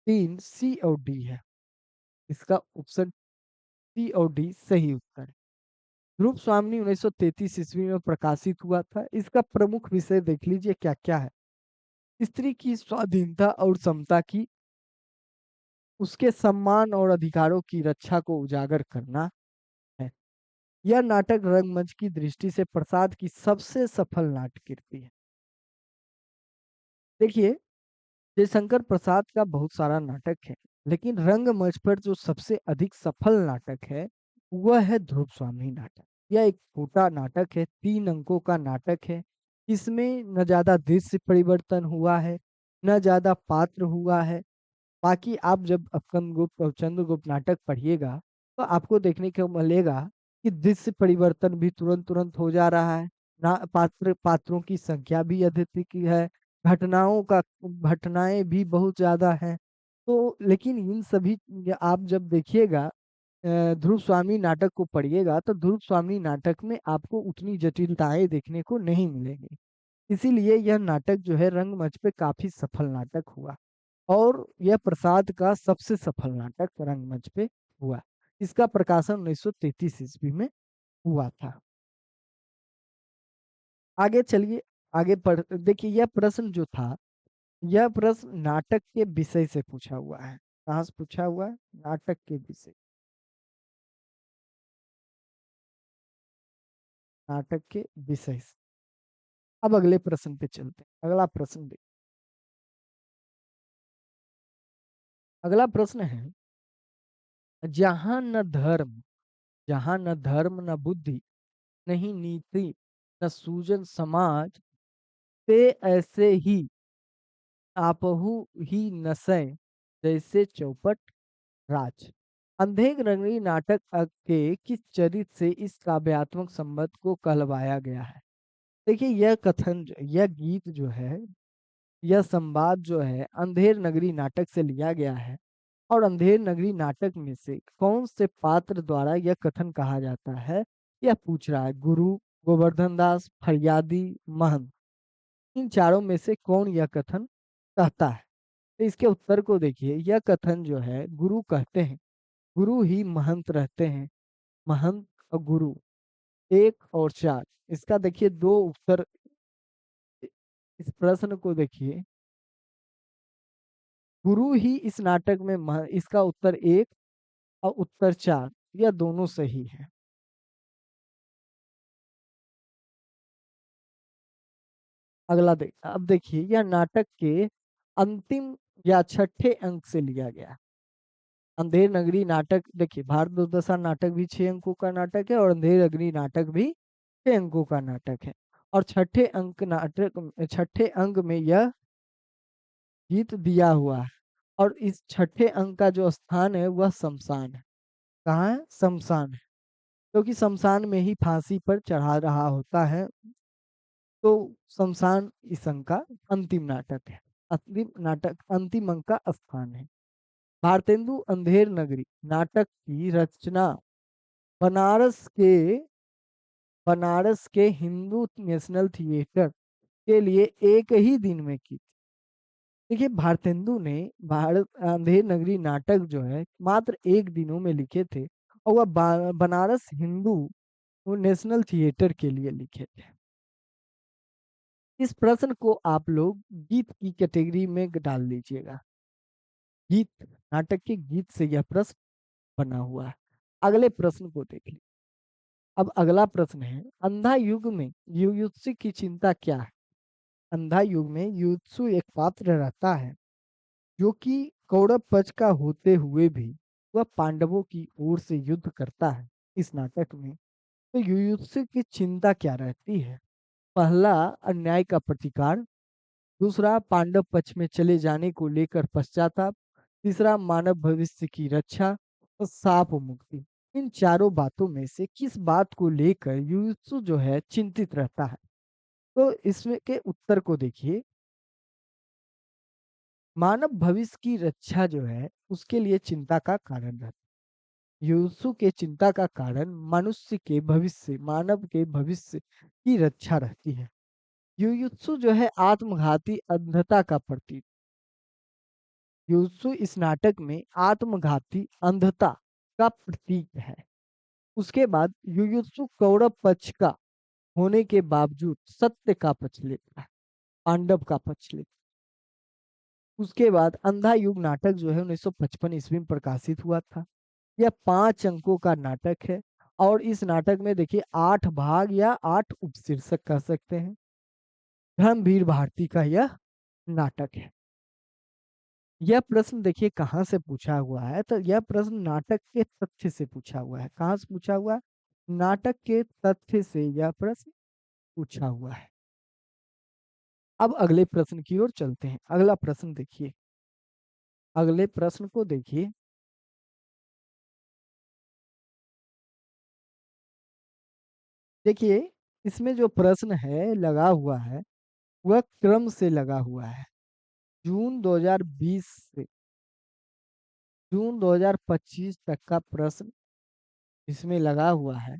तीन, सी और डी है। इसका ऑप्शन सी और डी सही उत्तर है। ध्रुव स्वामिनी 1933 ईस्वी में प्रकाशित हुआ था। इसका प्रमुख विषय देख लीजिए क्या क्या है। स्त्री की स्वाधीनता और समता की, उसके सम्मान और अधिकारों की रक्षा को उजागर करना है। यह नाटक रंगमंच की दृष्टि से प्रसाद की सबसे सफल नाट्यकृति है। देखिए, जयशंकर प्रसाद का बहुत सारा नाटक है, लेकिन रंगमंच पर जो सबसे अधिक सफल नाटक है वह है ध्रुव स्वामी नाटक। यह एक छोटा नाटक है, 3 अंकों का नाटक है। इसमें न ज्यादा दृश्य परिवर्तन हुआ है, न ज्यादा पात्र हुआ है। बाकी आप जब स्कंदगुप्त और चंद्रगुप्त नाटक पढ़िएगा तो आपको देखने को मिलेगा कि दृश्य परिवर्तन भी तुरंत तुरंत हो जा रहा है। ना पात्रों की संख्या भी अधिक है, घटनाओं का घटनाएं भी बहुत ज्यादा हैं। तो लेकिन इन सभी, आप जब देखिएगा ध्रुव स्वामी नाटक को पढ़िएगा तो ध्रुव स्वामी नाटक में आपको उतनी जटिलताएं देखने को नहीं मिलेंगी। इसीलिए यह नाटक जो है रंगमंच पे काफी सफल नाटक हुआ और यह प्रसाद का सबसे सफल नाटक रंगमंच पे हुआ। इसका प्रकाशन 1933 ईस्वी में हुआ था। आगे चलिए, आगे पढ़ देखिए यह प्रश्न जो था, यह प्रश्न नाटक के विषय से पूछा हुआ है। कहाँ से पूछा हुआ है? नाटक के विषय, नाटक के विषय से। अब अगले प्रश्न पे चलते हैं। अगला प्रश्न देखिए। अगला प्रश्न है, जहां न धर्म, जहां न धर्म न बुद्धि, नहीं नीति न सूजन समाज, ते ऐसे ही आपहु ही नसै, जैसे चौपट राज। अंधेर रंगीन नाटक के किस चरित्र से इस काव्यात्मक संबंध को कहलवाया गया है? देखिए यह कथन यह गीत जो है, यह संवाद जो है अंधेर नगरी नाटक से लिया गया है। और अंधेर नगरी नाटक में से कौन से पात्र द्वारा यह कथन कहा जाता है, यह पूछ रहा है। गुरु, गोवर्धन दास, फरियादी, महंत, इन चारों में से कौन यह कथन कहता है? तो इसके उत्तर को देखिए। यह कथन जो है गुरु कहते हैं। गुरु ही महंत रहते हैं। महंत और गुरु, एक और चार, इसका देखिए दो उत्तर। इस प्रश्न को देखिए, गुरु ही इस नाटक में इसका उत्तर एक और उत्तर चार, यह दोनों सही है। अगला अब देखिए यह नाटक के अंतिम या छठे अंक से लिया गया। अंधेर नगरी नाटक देखिए, भारत दुर्दशा नाटक भी 6 अंकों का नाटक है और अंधेर नगरी नाटक भी 6 अंकों का नाटक है। और छठे अंक में यह गीत दिया हुआ है। और इस छठे अंक का जो स्थान है वह शमशान है। कहाँ है? शमशान है। क्योंकि शमशान में ही फांसी पर चढ़ा रहा होता है। तो शमशान इस अंक का अंतिम नाटक है। अंतिम नाटक, अंतिम अंक का स्थान है। भारतेंदु अंधेर नगरी नाटक की रचना बनारस के बनारस के हिंदू नेशनल थिएटर के लिए एक ही दिन में की। देखिए भारतेंदु ने भारत अंधेर नगरी नाटक जो है मात्र एक दिनों में लिखे थे। और वह बनारस हिंदू नेशनल थिएटर के लिए लिखे थे। इस प्रश्न को आप लोग गीत की कैटेगरी में डाल दीजिएगा। गीत, नाटक के गीत से यह प्रश्न बना हुआ है। अगले प्रश्न को देखिए। अब अगला प्रश्न है, अंधा युग में युयुत्सु की चिंता क्या है? अंधा युग में युयुत्सु एक पात्र रहता है जो कि कौरव पक्ष का होते हुए भी वह पांडवों की ओर से युद्ध करता है इस नाटक में। तो युयुत्सु की चिंता क्या रहती है? पहला, अन्याय का प्रतिकार। दूसरा, पांडव पक्ष में चले जाने को लेकर पश्चाताप। तीसरा, मानव भविष्य की रक्षा। और साप मुक्ति। इन चारों बातों में से किस बात को लेकर युयुत्सु जो है चिंतित रहता है? तो इसमें के उत्तर को देखिए। मानव भविष्य की रक्षा जो है उसके लिए चिंता का कारण रहता है। युयुत्सु के चिंता का कारण मनुष्य के भविष्य, मानव के भविष्य की रक्षा रहती है। युयुत्सु जो है आत्मघाती अंधता का प्रतीक। युयुत्सु इस नाटक में आत्मघाती अंधता का प्रतीक है। उसके बाद युयुत्सु कौरव पक्ष का होने के बावजूद सत्य का पक्ष लेता है, पांडव का पक्ष लेता है। उसके बाद अंधा युग नाटक जो है 1955 ईस्वी में प्रकाशित हुआ था। यह 5 अंकों का नाटक है। और इस नाटक में देखिए 8 भाग या 8 उपशीर्षक कह सकते हैं। धर्मवीर भारती का यह नाटक है। यह प्रश्न देखिए कहाँ से पूछा हुआ है, तो यह प्रश्न नाटक के तथ्य से पूछा हुआ है। कहाँ से पूछा हुआ है? नाटक के तथ्य से यह प्रश्न पूछा हुआ है। अब अगले प्रश्न की ओर चलते हैं। अगला प्रश्न देखिए। अगले प्रश्न को देखिए। देखिए इसमें जो प्रश्न है लगा हुआ है वह क्रम से लगा हुआ है। जून 2020 से जून 2025 तक का प्रश्न इसमें लगा हुआ है।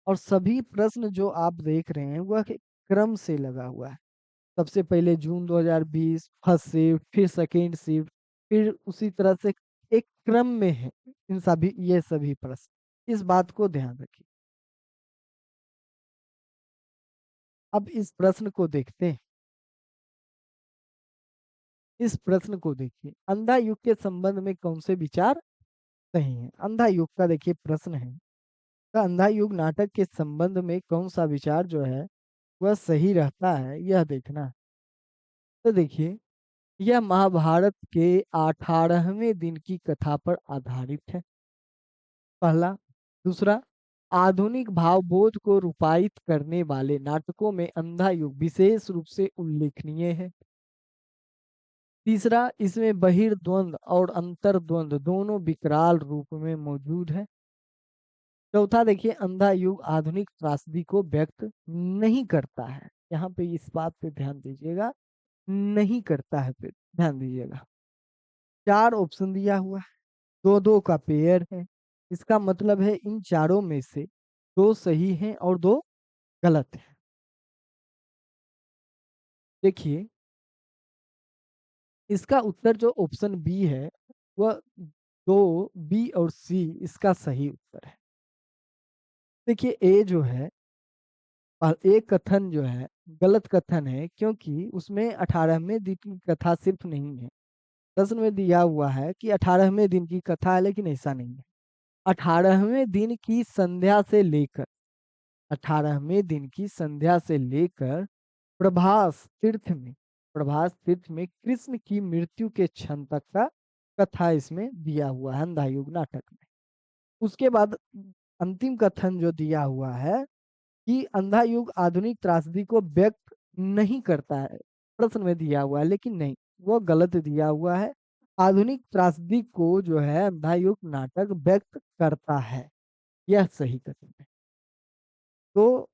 और सभी प्रश्न जो आप देख रहे हैं वह क्रम से लगा हुआ है। सबसे पहले जून 2020 फर्स्ट शिफ्ट, फिर सेकेंड शिफ्ट, फिर उसी तरह से एक क्रम में है इन सभी, ये सभी प्रश्न, इस बात को ध्यान रखिए। अब इस प्रश्न को देखते हैं। इस प्रश्न को देखिए, अंधा युग के संबंध में कौन से विचार सही है। अंधा युग का देखिए प्रश्न है, तो अंधा युग नाटक के संबंध में कौन सा विचार जो है वह सही रहता है, यह देखना है। तो देखिए, यह महाभारत के 18वें दिन की कथा पर आधारित है, पहला। दूसरा, आधुनिक भावबोध को रूपायित करने वाले नाटकों में अंधा युग विशेष रूप से उल्लेखनीय है। तीसरा, इसमें बहिर्द्वंद और अंतर्द्वंद दोनों विकराल रूप में मौजूद है। चौथा, देखिए, अंधा युग आधुनिक त्रासदी को व्यक्त नहीं करता है। यहाँ पे इस बात पे ध्यान दीजिएगा, नहीं करता है पे ध्यान दीजिएगा। चार ऑप्शन दिया हुआ है, दो दो का पेयर है। इसका मतलब है इन चारों में से दो सही हैं और दो गलत हैं। देखिए, इसका उत्तर जो ऑप्शन बी है, वह दो, बी और सी इसका सही उत्तर है। देखिए, ए जो है, और एक कथन जो है गलत कथन है, क्योंकि उसमें 18वें दिन की कथा सिर्फ नहीं है। प्रश्न में दिया हुआ है कि 18वें दिन की कथा है, लेकिन ऐसा नहीं है। 18वें दिन की संध्या से लेकर 18वें दिन की संध्या से लेकर प्रभास तीर्थ में प्रभास तीर्थ में कृष्ण की मृत्यु के क्षण तक का कथा इसमें दिया हुआ है अंधा युग नाटक में। उसके बाद अंतिम कथन जो दिया हुआ है कि अंधा युग आधुनिक त्रासदी को व्यक्त नहीं करता है, प्रश्न में दिया हुआ है, लेकिन नहीं, वो गलत दिया हुआ है। आधुनिक त्रासदी को जो है अंधा युग नाटक व्यक्त करता है, यह सही कथन है। तो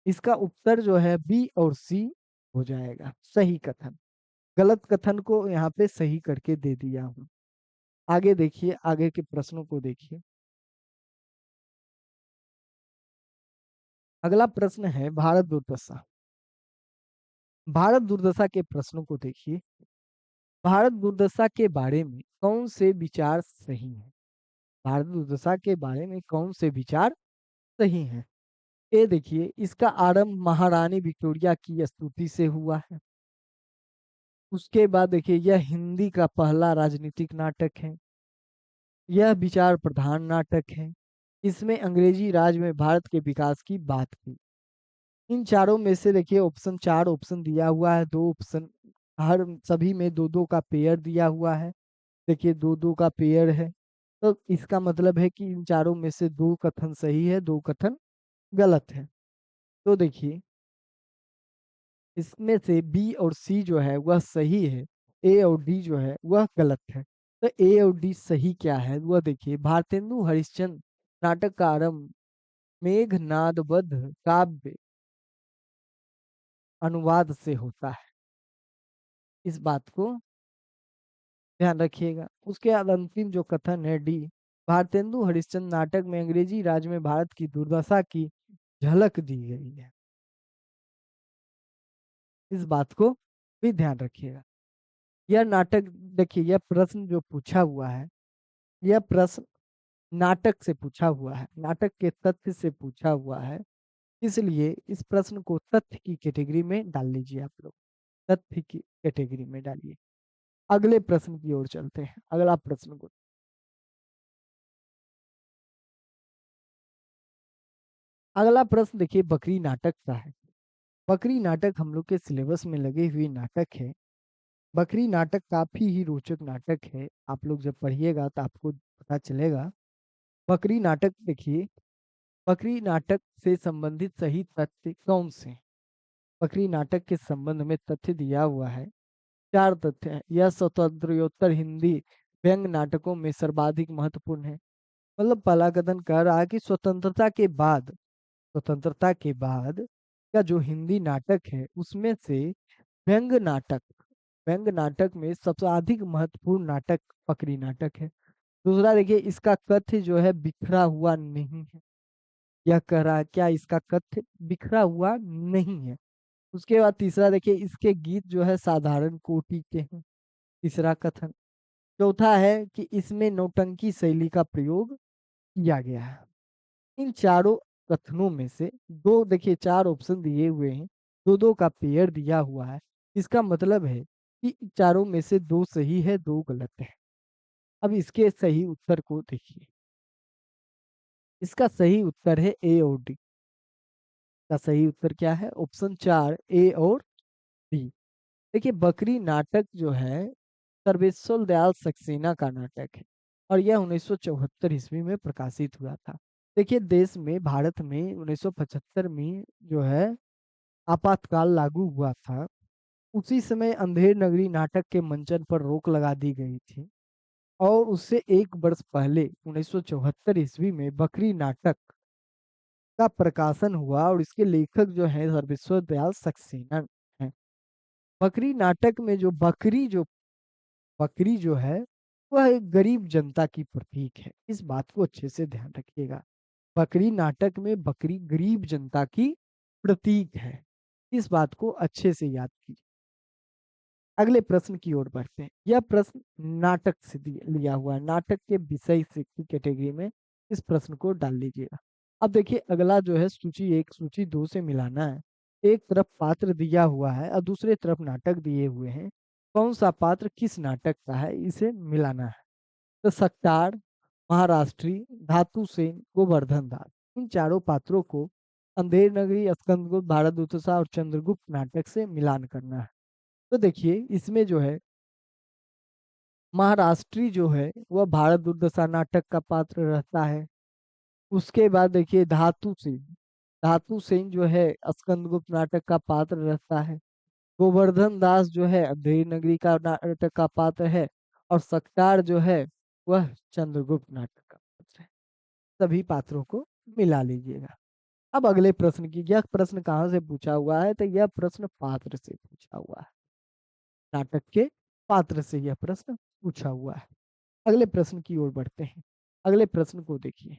इसका उत्तर जो है बी और सी हो जाएगा, सही कथन। गलत कथन को यहाँ पे सही करके दे दिया हूँ। आगे देखिए, आगे के प्रश्नों को देखिए। अगला प्रश्न है भारत दुर्दशा। भारत दुर्दशा के प्रश्नों को देखिए। भारत दुर्दशा के बारे में कौन से विचार सही हैं। भारत दुर्दशा के बारे में कौन से विचार सही हैं। ये देखिए, इसका आरंभ महारानी विक्टोरिया की स्तुति से हुआ है। उसके बाद देखिए, यह हिंदी का पहला राजनीतिक नाटक है। यह विचार प्रधान नाटक है। इसमें अंग्रेजी राज में भारत के विकास की बात की। इन चारों में से देखिए, ऑप्शन चार ऑप्शन दिया हुआ है, दो ऑप्शन, हर सभी में दो दो का पेयर दिया हुआ है। देखिए, दो दो का पेयर है, तो इसका मतलब है कि इन चारों में से दो कथन सही है, दो कथन गलत है। तो देखिए, इसमें से बी और सी जो है वह सही है, ए और डी जो है वह गलत है। तो ए और डी सही क्या है वह देखिए, भारतेंदु हरिश्चंद्र नाटक का आरंभ मेघनादबद्ध काव्य अनुवाद से होता है, इस बात को ध्यान रखिएगा। उसके बाद अंतिम जो कथन है डी, भारतेंदु हरिश्चंद्र नाटक में अंग्रेजी राज में भारत की दुर्दशा की झलक दी गई है, इस बात को भी ध्यान रखिएगा। यह नाटक, देखिए, यह प्रश्न जो पूछा हुआ है, यह प्रश्न नाटक से पूछा हुआ है, नाटक के तथ्य से पूछा हुआ है। इसलिए इस प्रश्न को तथ्य की कैटेगरी में डाल लीजिए आप लोग, तथ्य की कैटेगरी में डालिए। अगले प्रश्न की ओर चलते हैं। अगला प्रश्न को, अगला प्रश्न देखिए, बकरी नाटक का है। बकरी नाटक हम लोग के सिलेबस में लगे हुए नाटक है। बकरी नाटक काफी ही रोचक नाटक है, आप लोग जब पढ़िएगा तो आपको पता चलेगा। बकरी नाटक देखिए, बकरी नाटक से संबंधित सही तथ्य कौन से हैं? बकरी नाटक के संबंध में तथ्य दिया हुआ है, चार तथ्य हैं। यह स्वतंत्रोत्तर हिंदी व्यंग्य नाटकों में सर्वाधिक महत्वपूर्ण है। मतलब पहला कथन कह रहा है कि स्वतंत्रता के बाद का जो हिंदी नाटक है उसमें से व्यंग्य नाटक व्यंग्य नाटक में सबसे अधिक महत्वपूर्ण नाटक बकरी नाटक है। दूसरा देखिए, इसका कथ्य जो है बिखरा हुआ नहीं है। यह कह रहा है क्या, इसका कथ्य बिखरा हुआ नहीं है। उसके बाद तीसरा देखिए, इसके गीत जो है साधारण कोटि के हैं। तीसरा कथन। चौथा है कि इसमें नौटंकी शैली का प्रयोग किया गया है। इन चारों कथनों में से दो, देखिए चार ऑप्शन दिए हुए हैं, दो दो का पेयर दिया हुआ है। इसका मतलब है कि चारों में से दो सही है, दो गलत है। अब इसके सही उत्तर को देखिए। इसका सही उत्तर है ए और डी। का सही उत्तर क्या है? ऑप्शन चार, ए और डी। देखिए, बकरी नाटक जो है सर्वेश्वर दयाल सक्सेना का नाटक है, और यह 1974 ईस्वी में प्रकाशित हुआ था। देखिए, देश में, भारत में 1975 में जो है आपातकाल लागू हुआ था। उसी समय अंधेर नगरी नाटक के मंचन पर रोक लगा दी गई थी, और उससे एक वर्ष पहले 1974 ईस्वी में बकरी नाटक का प्रकाशन हुआ, और इसके लेखक जो है सर्वेश्वर दयाल सक्सेना है। बकरी नाटक में जो बकरी जो है वह एक गरीब जनता की प्रतीक है। इस बात को अच्छे से ध्यान रखिएगा। बकरी नाटक में बकरी गरीब जनता की प्रतीक है। इस बात को अच्छे से याद कीजिए। अगले प्रश्न की ओर बढ़ते हैं। यह प्रश्न नाटक से लिया हुआ है, नाटक के विषय से की कैटेगरी में इस प्रश्न को डाल लीजिएगा। अब देखिए, अगला जो है सूची एक सूची दो से मिलाना है। एक तरफ पात्र दिया हुआ है और दूसरे तरफ नाटक दिए हुए हैं। कौन सा पात्र किस नाटक का है, इसे मिलाना है। तो सक्टार, महाराष्ट्री, धातु सेन, गोवर्धन दास, इन चारों पात्रों को अंधेर नगरी, स्कंदगुप्त, भारत दुर्दशा और चंद्रगुप्त नाटक से मिलान करना है। तो देखिए, इसमें जो है महाराष्ट्री जो है वह भारत दुर्दशा नाटक का पात्र रहता है। उसके बाद देखिए धातु सेन जो है स्कंदगुप्त नाटक का पात्र रहता है। गोवर्धन दास जो है अंधेरी नगरी का नाटक का पात्र है। और सक्तार जो है वह चंद्रगुप्त नाटक का पात्र है। सभी पात्रों को मिला लीजिएगा। अब अगले प्रश्न की, यह प्रश्न कहाँ से पूछा हुआ है? तो यह प्रश्न पात्र से पूछा हुआ है। नाटक के पात्र से यह प्रश्न पूछा हुआ है। अगले प्रश्न की ओर बढ़ते हैं। अगले प्रश्न को देखिए।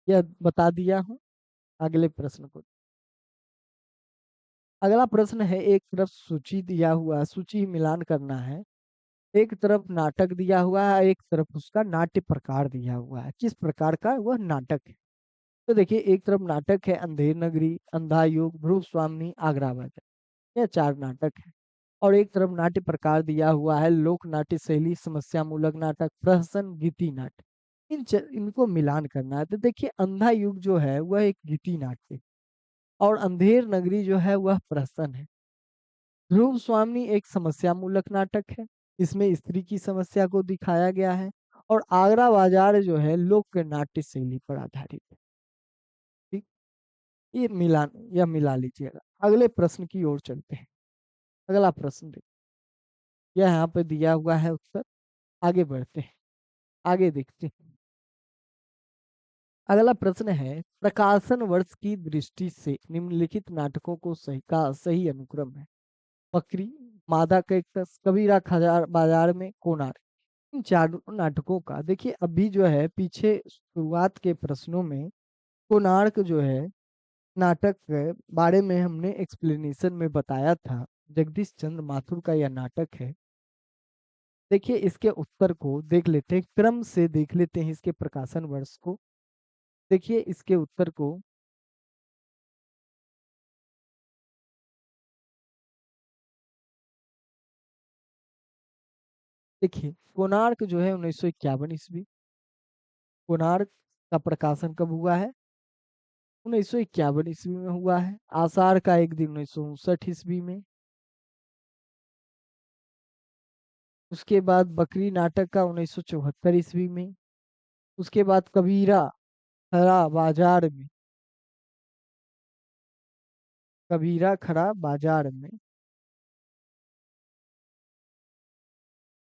यह बता दिया हूं। अगले प्रश्न को, अगला प्रश्न है, एक तरफ सूची दिया हुआ है, सूची मिलान करना है। एक तरफ नाटक दिया हुआ है, एक तरफ उसका नाट्य प्रकार दिया हुआ है, किस प्रकार का वह नाटक है। तो देखिए, एक तरफ नाटक है अंधेर नगरी, अंधा युग, ध्रुव स्वामी, आगरा बाजार, यह चार नाटक है। और एक तरफ नाट्य प्रकार दिया हुआ है, लोक नाट्य शैली, समस्या मूलक नाटक, प्रहसन, गीति नाट्य। इनको मिलान करना है। तो देखिए, अंधा युग जो है वह एक गीति नाट्य है, और अंधेर नगरी जो है वह प्रहसन है। ध्रुव स्वामी एक समस्या मूलक नाटक है, इसमें स्त्री की समस्या को दिखाया गया है। और आगरा बाजार जो है लोक नाट्य शैली पर आधारित है। ठीक, यह मिला लीजिएगा। अगले प्रश्न की ओर चलते हैं। अगला प्रश्न देखिए, यह यहाँ पे दिया हुआ है उत्तर। आगे बढ़ते हैं, आगे देखते हैं। अगला प्रश्न है, प्रकाशन वर्ष की दृष्टि से निम्नलिखित नाटकों को सही का सही अनुक्रम है। बकरी, मादा कैक्टस, कबीरा, खजार बाजार में, कोणार्क। इन चारों नाटकों का देखिए, अभी जो है पीछे शुरुआत के प्रश्नों में कोणार्क जो है नाटक के बारे में हमने एक्सप्लेनेशन में बताया था। जगदीश चंद्र माथुर का यह नाटक है। देखिए, इसके उत्तर को देख लेते हैं, क्रम से देख लेते हैं इसके प्रकाशन वर्ष को। देखिए, इसके उत्तर को, देखिए कोणार्क जो है 1951 ईस्वी। कोणार्क का प्रकाशन कब हुआ है? 1951 ईस्वी में हुआ है। आषाढ़ का एक दिन 1959 ईस्वी में। उसके बाद बकरी नाटक का 1974 ईस्वी में। उसके बाद कबीरा खड़ा बाजार में, कबीरा खड़ा बाजार में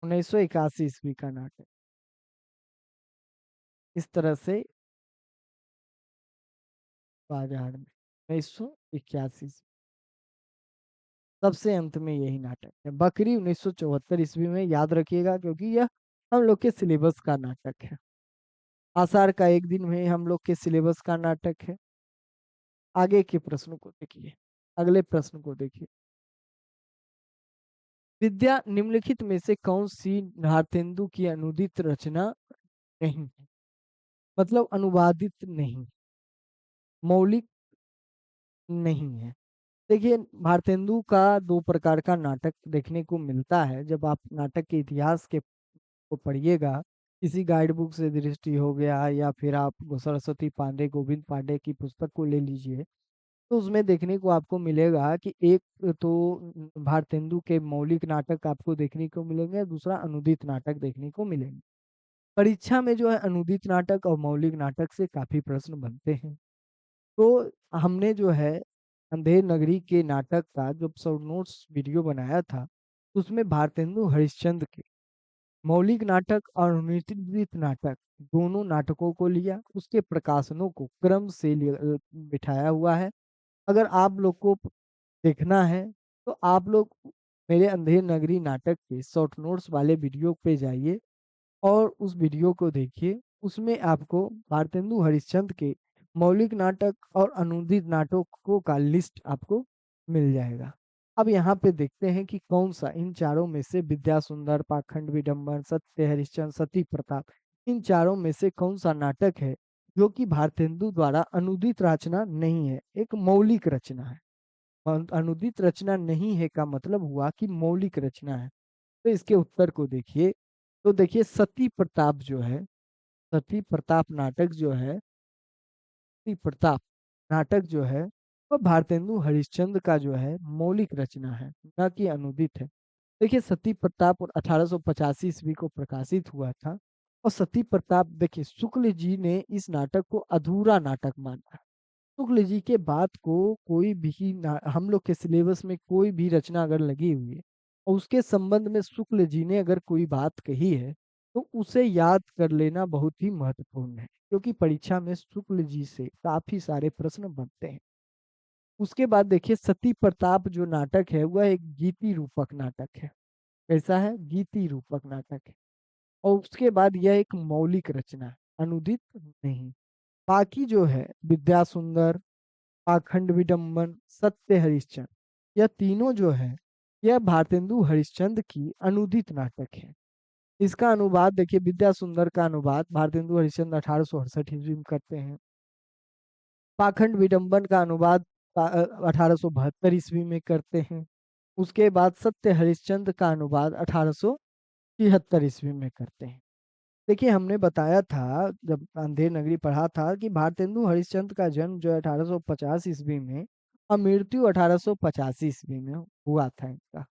1981 ईस्वी का नाटक। इस तरह से बाजार में 1981। सबसे अंत में यही नाटक है बकरी 1974 ईस्वी में, याद रखिएगा क्योंकि यह हम लोग के सिलेबस का नाटक है। आषाढ़ का एक दिन में हम लोग के सिलेबस का नाटक है। आगे के प्रश्न को देखिए, अगले प्रश्न को देखिए। विद्या निम्नलिखित में से कौन सी भारतेंदु की अनुदित रचना नहीं है? मतलब अनुवादित नहीं, मौलिक नहीं है। देखिए, भारतेंदु का दो प्रकार का नाटक देखने को मिलता है। जब आप नाटक के इतिहास के को पढ़िएगा, किसी गाइड बुक से दृष्टि हो गया या फिर आप सरस्वती पांडे, गोविंद पांडे की पुस्तक को ले लीजिए, तो उसमें देखने को आपको मिलेगा कि एक तो भारतेंदु के मौलिक नाटक आपको देखने को मिलेंगे, दूसरा अनुदित नाटक देखने को मिलेंगे। परीक्षा में जो है अनुदित नाटक और मौलिक नाटक से काफी प्रश्न बनते हैं। तो हमने जो है अंधेर नगरी के नाटक का जो शॉर्ट नोट्स वीडियो बनाया था, उसमें भारतेंदु हरिश्चंद्र के मौलिक नाटक और अनुदित नाटक दोनों नाटकों को लिया, उसके प्रकाशनों को क्रम से बिठाया हुआ है। अगर आप लोग को देखना है तो आप लोग मेरे अंधेर नगरी नाटक के शॉर्ट नोट्स वाले वीडियो पे जाइए और उस वीडियो को देखिए। उसमें आपको भारतेंदु हरिश्चंद्र के मौलिक नाटक और अनुदित नाटकों का लिस्ट आपको मिल जाएगा। अब यहाँ पे देखते हैं कि कौन सा इन चारों में से विद्या सुंदर, पाखंड विडंबन, सत्य हरिश्चंद्र, सती प्रताप, इन चारों में से कौन सा नाटक है जो कि भारतेंदु द्वारा अनुदित रचना नहीं है, एक मौलिक रचना है। अनुदित रचना नहीं है का मतलब हुआ कि मौलिक रचना है। तो इसके उत्तर को देखिए। तो देखिए, सती प्रताप जो है, सती प्रताप नाटक जो है, सती प्रताप नाटक जो है, वह भारतेंदु हरिश्चंद्र का जो है मौलिक रचना है, न कि अनुदित है। देखिए, सती प्रताप और 1885 ईस्वी को प्रकाशित हुआ था। और सती प्रताप देखिए, शुक्ल जी ने इस नाटक को अधूरा नाटक माना। शुक्ल जी के बाद को कोई भी हम लोग के सिलेबस में कोई भी रचना अगर लगी हुई है और उसके संबंध में शुक्ल जी ने अगर कोई बात कही है, तो उसे याद कर लेना बहुत ही महत्वपूर्ण है, क्योंकि परीक्षा में शुक्ल जी से काफी सारे प्रश्न बनते हैं। उसके बाद देखिए, सती प्रताप जो नाटक है वह एक गीति रूपक नाटक है। कैसा है? गीति रूपक नाटक है। और उसके बाद यह एक मौलिक रचना है, अनुदित नहीं। बाकी जो है विद्या सुंदर, पाखंड विडंबन, सत्य हरिश्चंद्र, यह तीनों जो है यह भारतेंदु हरिश्चंद्र की अनुदित नाटक है। इसका अनुवाद देखिए, विद्या सुंदर का अनुवाद भारतेंदु हरिश्चंद्र 1868 ईस्वी में करते हैं। पाखंड विडंबन का अनुवाद 1872 ईस्वी में करते हैं। उसके बाद सत्य हरिश्चंद्र का अनुवाद 1873 ईस्वी में करते हैं। देखिए, हमने बताया था जब अंधेर नगरी पढ़ा था कि भारतेंदु हरिश्चंद्र का जन्म जो है 1850 ईस्वी में और मृत्यु 1885 ईस्वी में हुआ था इनका।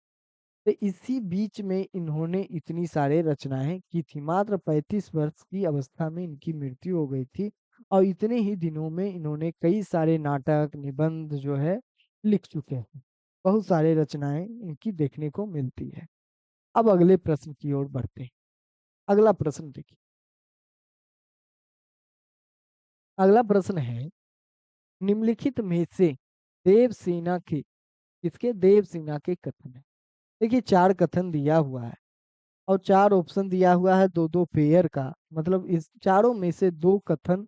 तो इसी बीच में इन्होंने इतनी सारे रचनाएं की थी। मात्र 35 वर्ष की अवस्था में इनकी मृत्यु हो गई थी। और इतने ही दिनों में इन्होंने कई सारे नाटक, निबंध जो है लिख चुके हैं। बहुत सारे रचनाएं इनकी देखने को मिलती है। अब अगले प्रश्न की ओर बढ़ते हैं। अगला प्रश्न देखिए। अगला प्रश्न है, निम्नलिखित में से देवसेना के किसके देवसेना के कथन है? देखिए, चार कथन दिया हुआ है और चार ऑप्शन दिया हुआ है, दो दो पेयर का। मतलब इस चारों में से दो कथन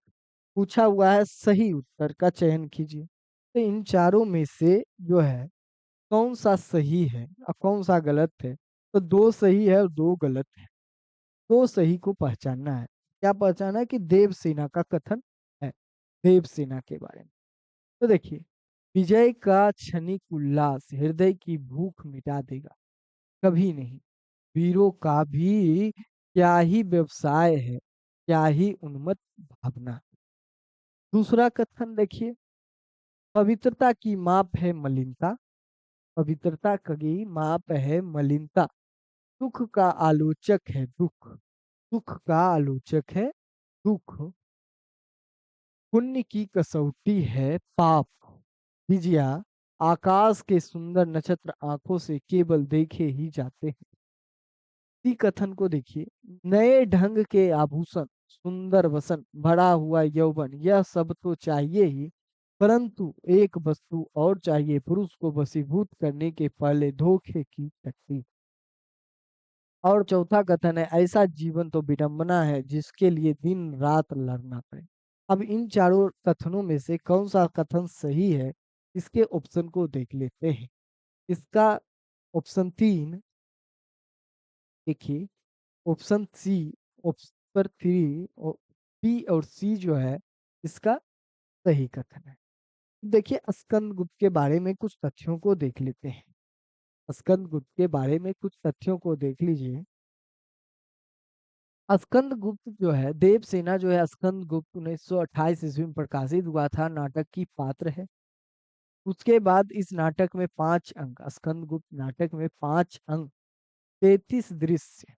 पूछा हुआ है, सही उत्तर का चयन कीजिए। तो इन चारों में से जो है कौन सा सही है और कौन सा गलत है? तो दो सही है और दो गलत है। दो सही को पहचानना है। क्या पहचाना है? कि देवसेना का कथन है, देवसेना के बारे में। तो देखिए, विजय का क्षणिक उल्लास हृदय की भूख मिटा देगा, कभी नहीं। वीरों का भी क्या ही व्यवसाय है, क्या ही उन्मत्त भावना। दूसरा कथन देखिए, पवित्रता की माप है मलिनता, पवित्रता की माप है मलिनता। सुख का आलोचक है दुख, सुख का आलोचक है दुख। पुण्य की कसौटी है पाप, विजया आकाश के सुंदर नक्षत्र आंखों से केवल देखे ही जाते हैं। इसी कथन को देखिए, नए ढंग के आभूषण, सुंदर वसन, भरा हुआ यौवन, यह सब तो चाहिए ही, परंतु एक वस्तु और चाहिए पुरुष को वशीभूत करने के पहले, धोखे की शक्ति। और चौथा कथन है, ऐसा जीवन तो विडंबना है जिसके लिए दिन रात लड़ना पड़े। अब इन चारों कथनों में से कौन सा कथन सही है, इसके ऑप्शन को देख लेते हैं। इसका ऑप्शन 3 देखिए, ऑप्शन सी, ऑप्शन 3, बी और सी जो है इसका सही कथन है। देखिए, स्कंदगुप्त के बारे में कुछ तथ्यों को देख लेते हैं। स्कंदगुप्त के बारे में कुछ तथ्यों को देख लीजिए। स्कंदगुप्त जो है, देवसेना जो है, स्कंदगुप्त 1928 ईस्वी में प्रकाशित हुआ था, नाटक की पात्र है। उसके बाद इस नाटक में 5 अंक, स्कंदगुप्त नाटक में 5 अंक, 33 दृश्य,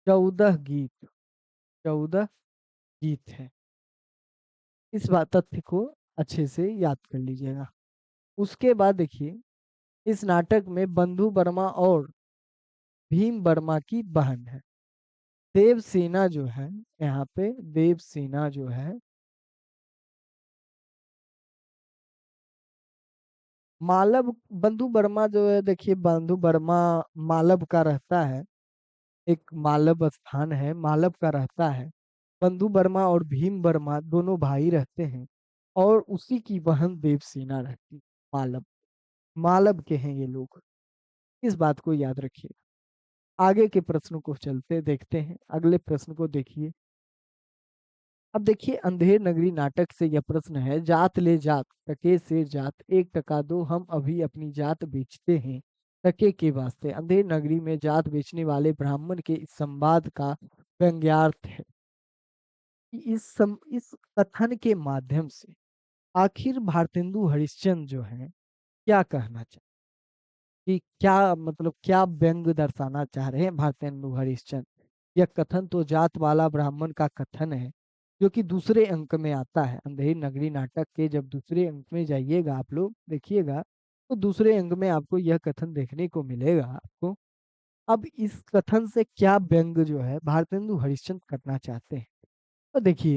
14 गीत, 14 गीत है। इस बात तथ्य को अच्छे से याद कर लीजिएगा। उसके बाद देखिए, इस नाटक में बंधु वर्मा और भीम वर्मा की बहन है। देवसेना जो है, यहाँ पे देवसेना जो है, मालव, बंधु वर्मा जो है, देखिए बंधु वर्मा मालव का रहता है, एक मालव स्थान है, मालव का रहता है। बंधु वर्मा और भीम वर्मा दोनों भाई रहते हैं, और उसी की बहन देवसेना रहती है। मालव, मालव के हैं ये लोग, इस बात को याद रखिए। आगे के प्रश्नों को चलते देखते हैं, अगले प्रश्न को देखिए। अब देखिए, अंधेर नगरी नाटक से यह प्रश्न है, जात ले जात टके से जात, 1 टका दो, हम अभी अपनी जात बेचते हैं टके के वास्ते। अंधेर नगरी में जात बेचने वाले ब्राह्मण के इस संवाद का व्यंग्यार्थ है कि इस कथन के माध्यम से आखिर भारतेंदु हरिश्चंद्र जो है क्या कहना चाहते, कि क्या मतलब क्या व्यंग दर्शाना चाह रहे हैं भारतेंदु हरिश्चंद्र। यह कथन तो जात वाला ब्राह्मण का कथन है, जो कि दूसरे अंक में आता है। अंधेरी नगरी नाटक के जब दूसरे अंक में जाइएगा, आप लोग देखिएगा, तो दूसरे अंक में आपको यह कथन देखने को मिलेगा आपको। अब इस कथन से क्या व्यंग जो है भारतेंदु हरिश्चंद्र करना चाहते हैं, तो देखिए।